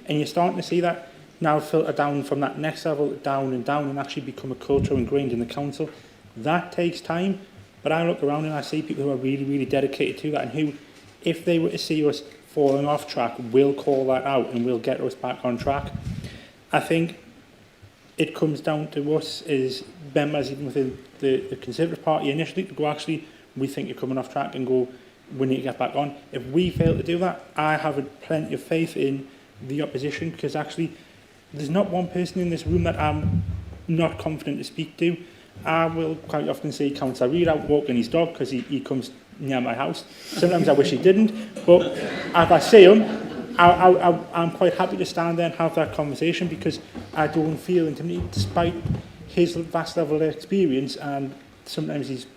And you're starting to see that now filter down from that next level down and actually become a culture ingrained in the council. That takes time, but I look around and I see people who are really, really dedicated to that, and who, if they were to see us falling off track, will call that out and will get us back on track. I think it comes down to us as members, even within the Conservative Party initially, to go, actually, we think you're coming off track, and go, we need to get back on. If we fail to do that, I have plenty of faith in the opposition, because actually there's not one person in this room that I'm not confident to speak to. I will quite often see Councillor Reid out walking his dog because he comes near my house. Sometimes I wish he didn't, but if I see him, I'm quite happy to stand there and have that conversation, because I don't feel intimidated, despite his vast level of experience and sometimes his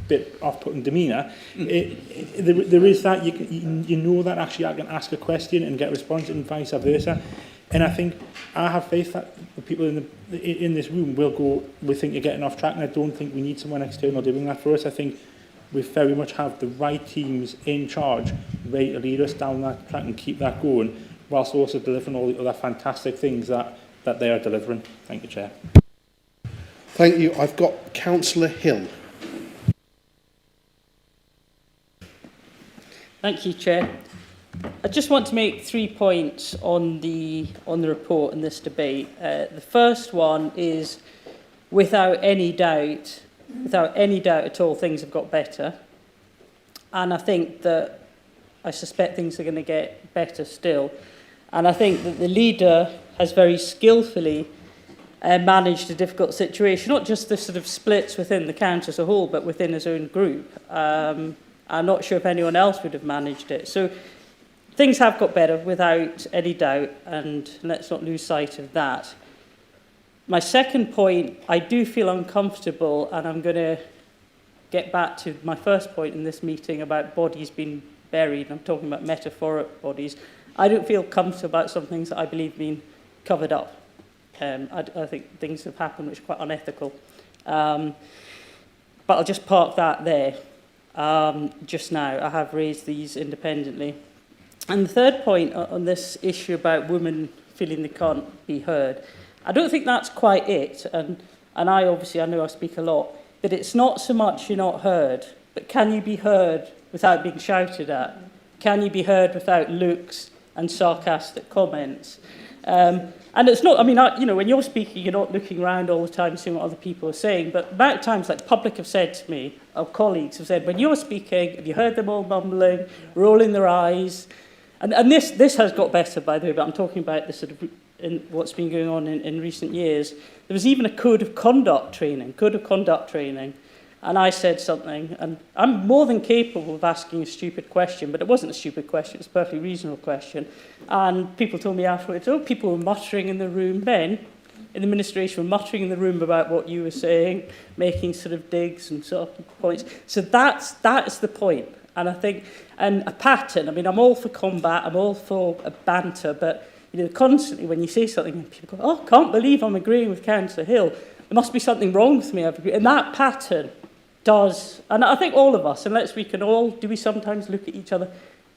bit off-putting demeanour. There is that, you know that actually I can ask a question and get a response, and vice versa. And I think I have faith that the people in this room will go, we think you're getting off track, and I don't think we need someone external doing that for us. I think we very much have the right teams in charge, ready to lead us down that track and keep that going, whilst also delivering all the other fantastic things that they are delivering. Thank you, Chair. Thank you. I've got Councillor Hill. Thank you, Chair. I just want to make 3 points on the report and this debate. The first one is, without any doubt at all, things have got better. And I suspect things are going to get better still. And I think that the leader has very skillfully managed a difficult situation, not just the sort of splits within the county as a whole, but within his own group. I'm not sure if anyone else would have managed it. So things have got better without any doubt, and let's not lose sight of that. My second point, I do feel uncomfortable, and I'm going to get back to my first point in this meeting about bodies being buried. I'm talking about metaphoric bodies. I don't feel comfortable about some things that I believe have been covered up. I think things have happened which are quite unethical. But I'll just park that there just now. I have raised these independently. And the third point on this issue about women feeling they can't be heard, I don't think that's quite it. And I know I speak a lot, but it's not so much you're not heard, but can you be heard without being shouted at? Can you be heard without looks and sarcastic comments? And it's not, when you're speaking, you're not looking around all the time seeing what other people are saying, but about times like public have said to me, or colleagues have said, when you're speaking, have you heard them all mumbling, rolling their eyes? And this has got better, by the way, but I'm talking about the sort of what's been going on in recent years. There was even a code of conduct training, and I said something, and I'm more than capable of asking a stupid question, but it wasn't a stupid question, it's a perfectly reasonable question. And people told me afterwards, people were muttering in the room, men in the administration were muttering in the room about what you were saying, making sort of digs and sort of points. So that's the point. And I think, and a pattern, I'm all for combat, I'm all for a banter, but constantly when you say something, people go, can't believe I'm agreeing with Councillor Hill. There must be something wrong with me. And that pattern does, and I think all of us, unless we can all, do we sometimes look at each other?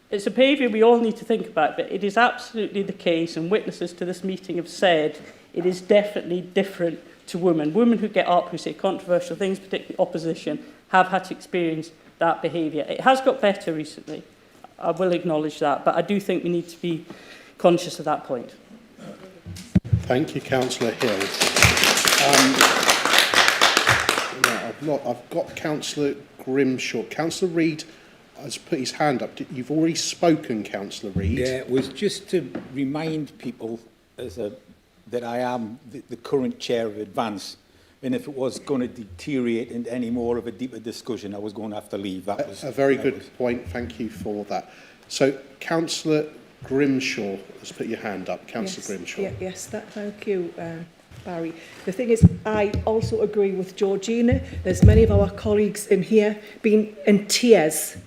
It's a behaviour we all need to think about, but it is absolutely the case, and witnesses to this meeting have said it is definitely different to women. Women who get up, who say controversial things, particularly opposition, have had to experience that behaviour. It has got better recently, I will acknowledge that, but I do think we need to be conscious of that point. Thank you, Councillor Hill. I've got Councillor Grimshaw. Councillor Reid has put his hand up. You've already spoken, Councillor Reid. Yeah, it was just to remind people that I am the current chair of Advance, and if it was going to deteriorate into any more of a deeper discussion, I was going to have to leave. That was a very good point. Thank you for that. So, Councillor Grimshaw has put your hand up. Councillor Grimshaw. Yes, thank you, Barry. The thing is, I also agree with Georgina. There's many of our colleagues in here been in tears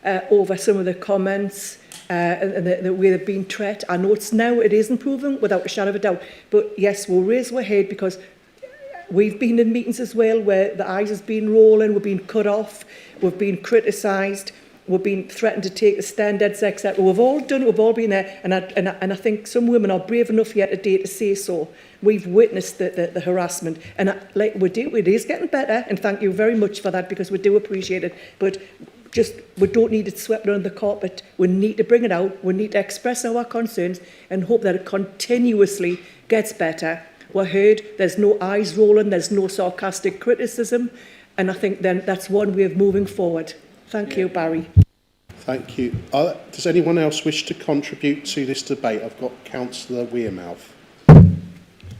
over some of the comments and the way they've been treated. I know it is improving without a shadow of a doubt. But yes, we'll raise our head because We've been in meetings as well where the eyes has been rolling, we've been cut off, we've been criticised, we've been threatened to take the standards, etc. We've all done it, we've all been there, and I think some women are brave enough yet today to say so. We've witnessed the harassment, and it is getting better, and thank you very much for that, because we do appreciate it, but we don't need it swept under the carpet. We need to bring it out, we need to express our concerns, and hope that it continuously gets better. We're heard, there's no eyes rolling, there's no sarcastic criticism, and I think then that's one way of moving forward. Thank you, Barry. Thank you. Does anyone else wish to contribute to this debate? I've got Councillor Wearmouth.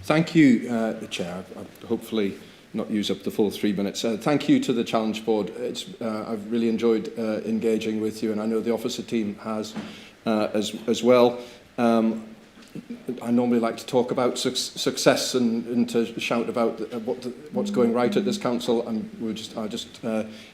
Thank you, Chair. I'll hopefully not use up the full 3 minutes. Thank you to the Challenge Board. I've really enjoyed engaging with you, and I know the officer team has as well. I normally like to talk about success and to shout about what's going right at this council. I'll just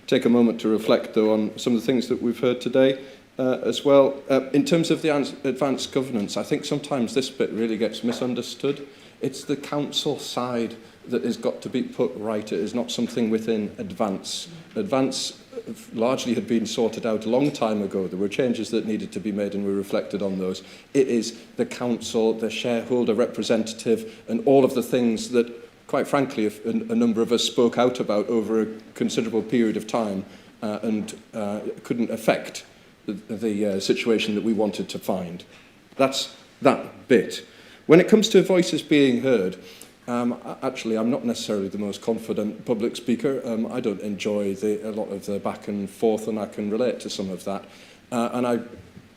take a moment to reflect, though, on some of the things that we've heard today as well. In terms of the advanced governance, I think sometimes this bit really gets misunderstood. It's the council side that has got to be put right. It is not something within advance. Advance largely had been sorted out a long time ago. There were changes that needed to be made, and we reflected on those. It is the council, the shareholder representative, and all of the things that, quite frankly, a number of us spoke out about over a considerable period of time and couldn't affect the situation that we wanted to find. That's that bit. When it comes to voices being heard, actually, I'm not necessarily the most confident public speaker. I don't enjoy a lot of the back and forth, and I can relate to some of that. And I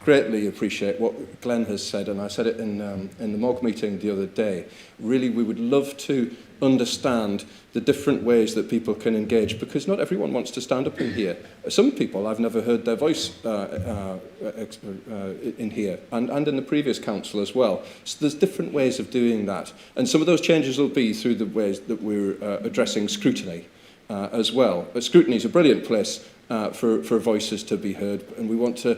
greatly appreciate what Glenn has said, and I said it in the MOG meeting the other day. Really, we would love to understand the different ways that people can engage, because not everyone wants to stand up in here. Some people, I've never heard their voice in here, and in the previous council as well. So there's different ways of doing that. And some of those changes will be through the ways that we're addressing scrutiny as well. But scrutiny is a brilliant place for voices to be heard, and we want to...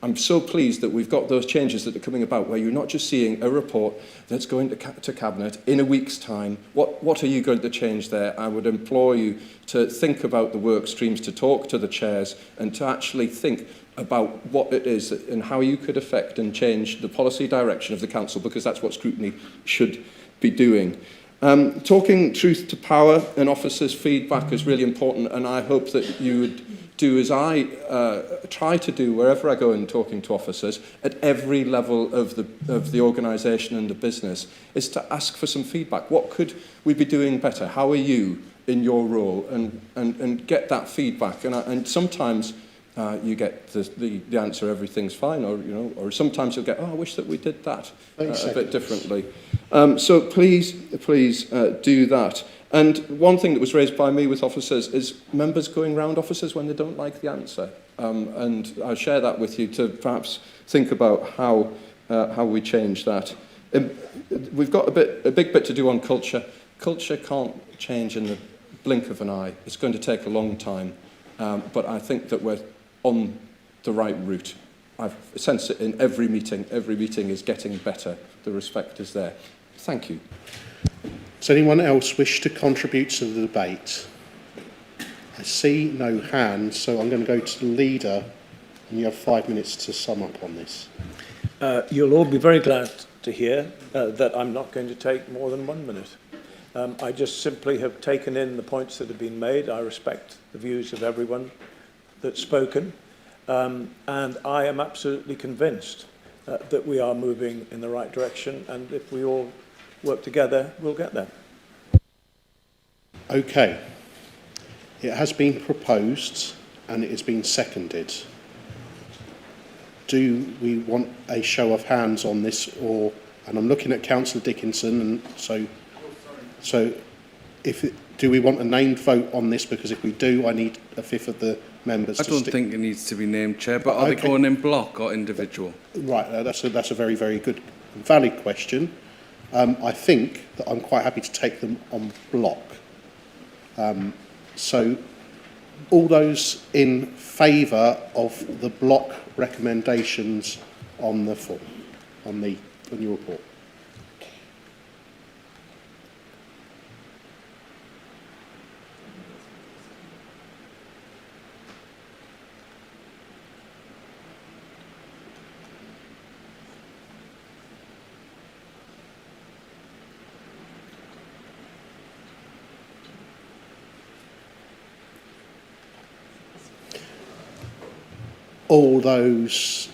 I'm so pleased that we've got those changes that are coming about, where you're not just seeing a report that's going to Cabinet in a week's time. What are you going to change there? I would implore you to think about the work streams, to talk to the chairs, and to actually think about what it is and how you could affect and change the policy direction of the council, because that's what scrutiny should be doing. Talking truth to power and officers' feedback is really important, and I hope that you would do as I try to do wherever I go in talking to officers at every level of the organisation and the business, is to ask for some feedback. What could we be doing better? How are you in your role? And get that feedback. And sometimes you get the answer, everything's fine, or sometimes you'll get, I wish that we did that a bit differently. So please do that. And one thing that was raised by me with officers is members going round officers when they don't like the answer. And I'll share that with you to perhaps think about how we change that. We've got a big bit to do on culture. Culture can't change in the blink of an eye. It's going to take a long time. But I think that we're on the right route. I've sensed it in every meeting. Every meeting is getting better. The respect is there. Thank you. Does anyone else wish to contribute to the debate? I see no hands, so I'm going to go to the leader, and you have 5 minutes to sum up on this. You'll all be very glad to hear that I'm not going to take more than 1 minute. I just simply have taken in the points that have been made. I respect the views of everyone that's spoken, and I am absolutely convinced that we are moving in the right direction, and if we all work together, we'll get there. Okay. It has been proposed and it has been seconded. Do we want a show of hands on this, or? And I'm looking at Councillor Dickinson, and so do we want a named vote on this? Because if we do, I need a fifth of the members. I don't think it needs to be named, Chair, but are they going in block or individual? Right, that's a very, very good, valid question. I think that I'm quite happy to take them on block. So all those in favour of the block recommendations on the form, on your report? All those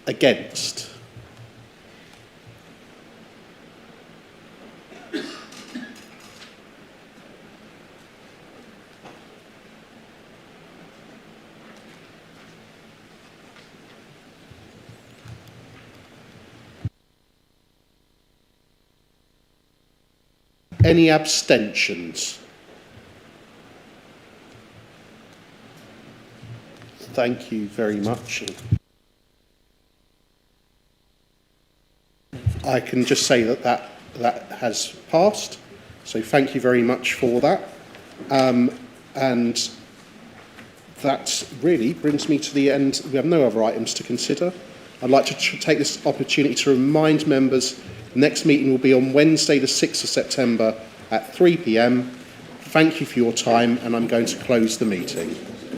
against? Any abstentions? Thank you very much. I can just say that has passed, so thank you very much for that. And that really brings me to the end. We have no other items to consider. I'd like to take this opportunity to remind members the next meeting will be on Wednesday the 6th of September at 3 p.m. Thank you for your time, and I'm going to close the meeting.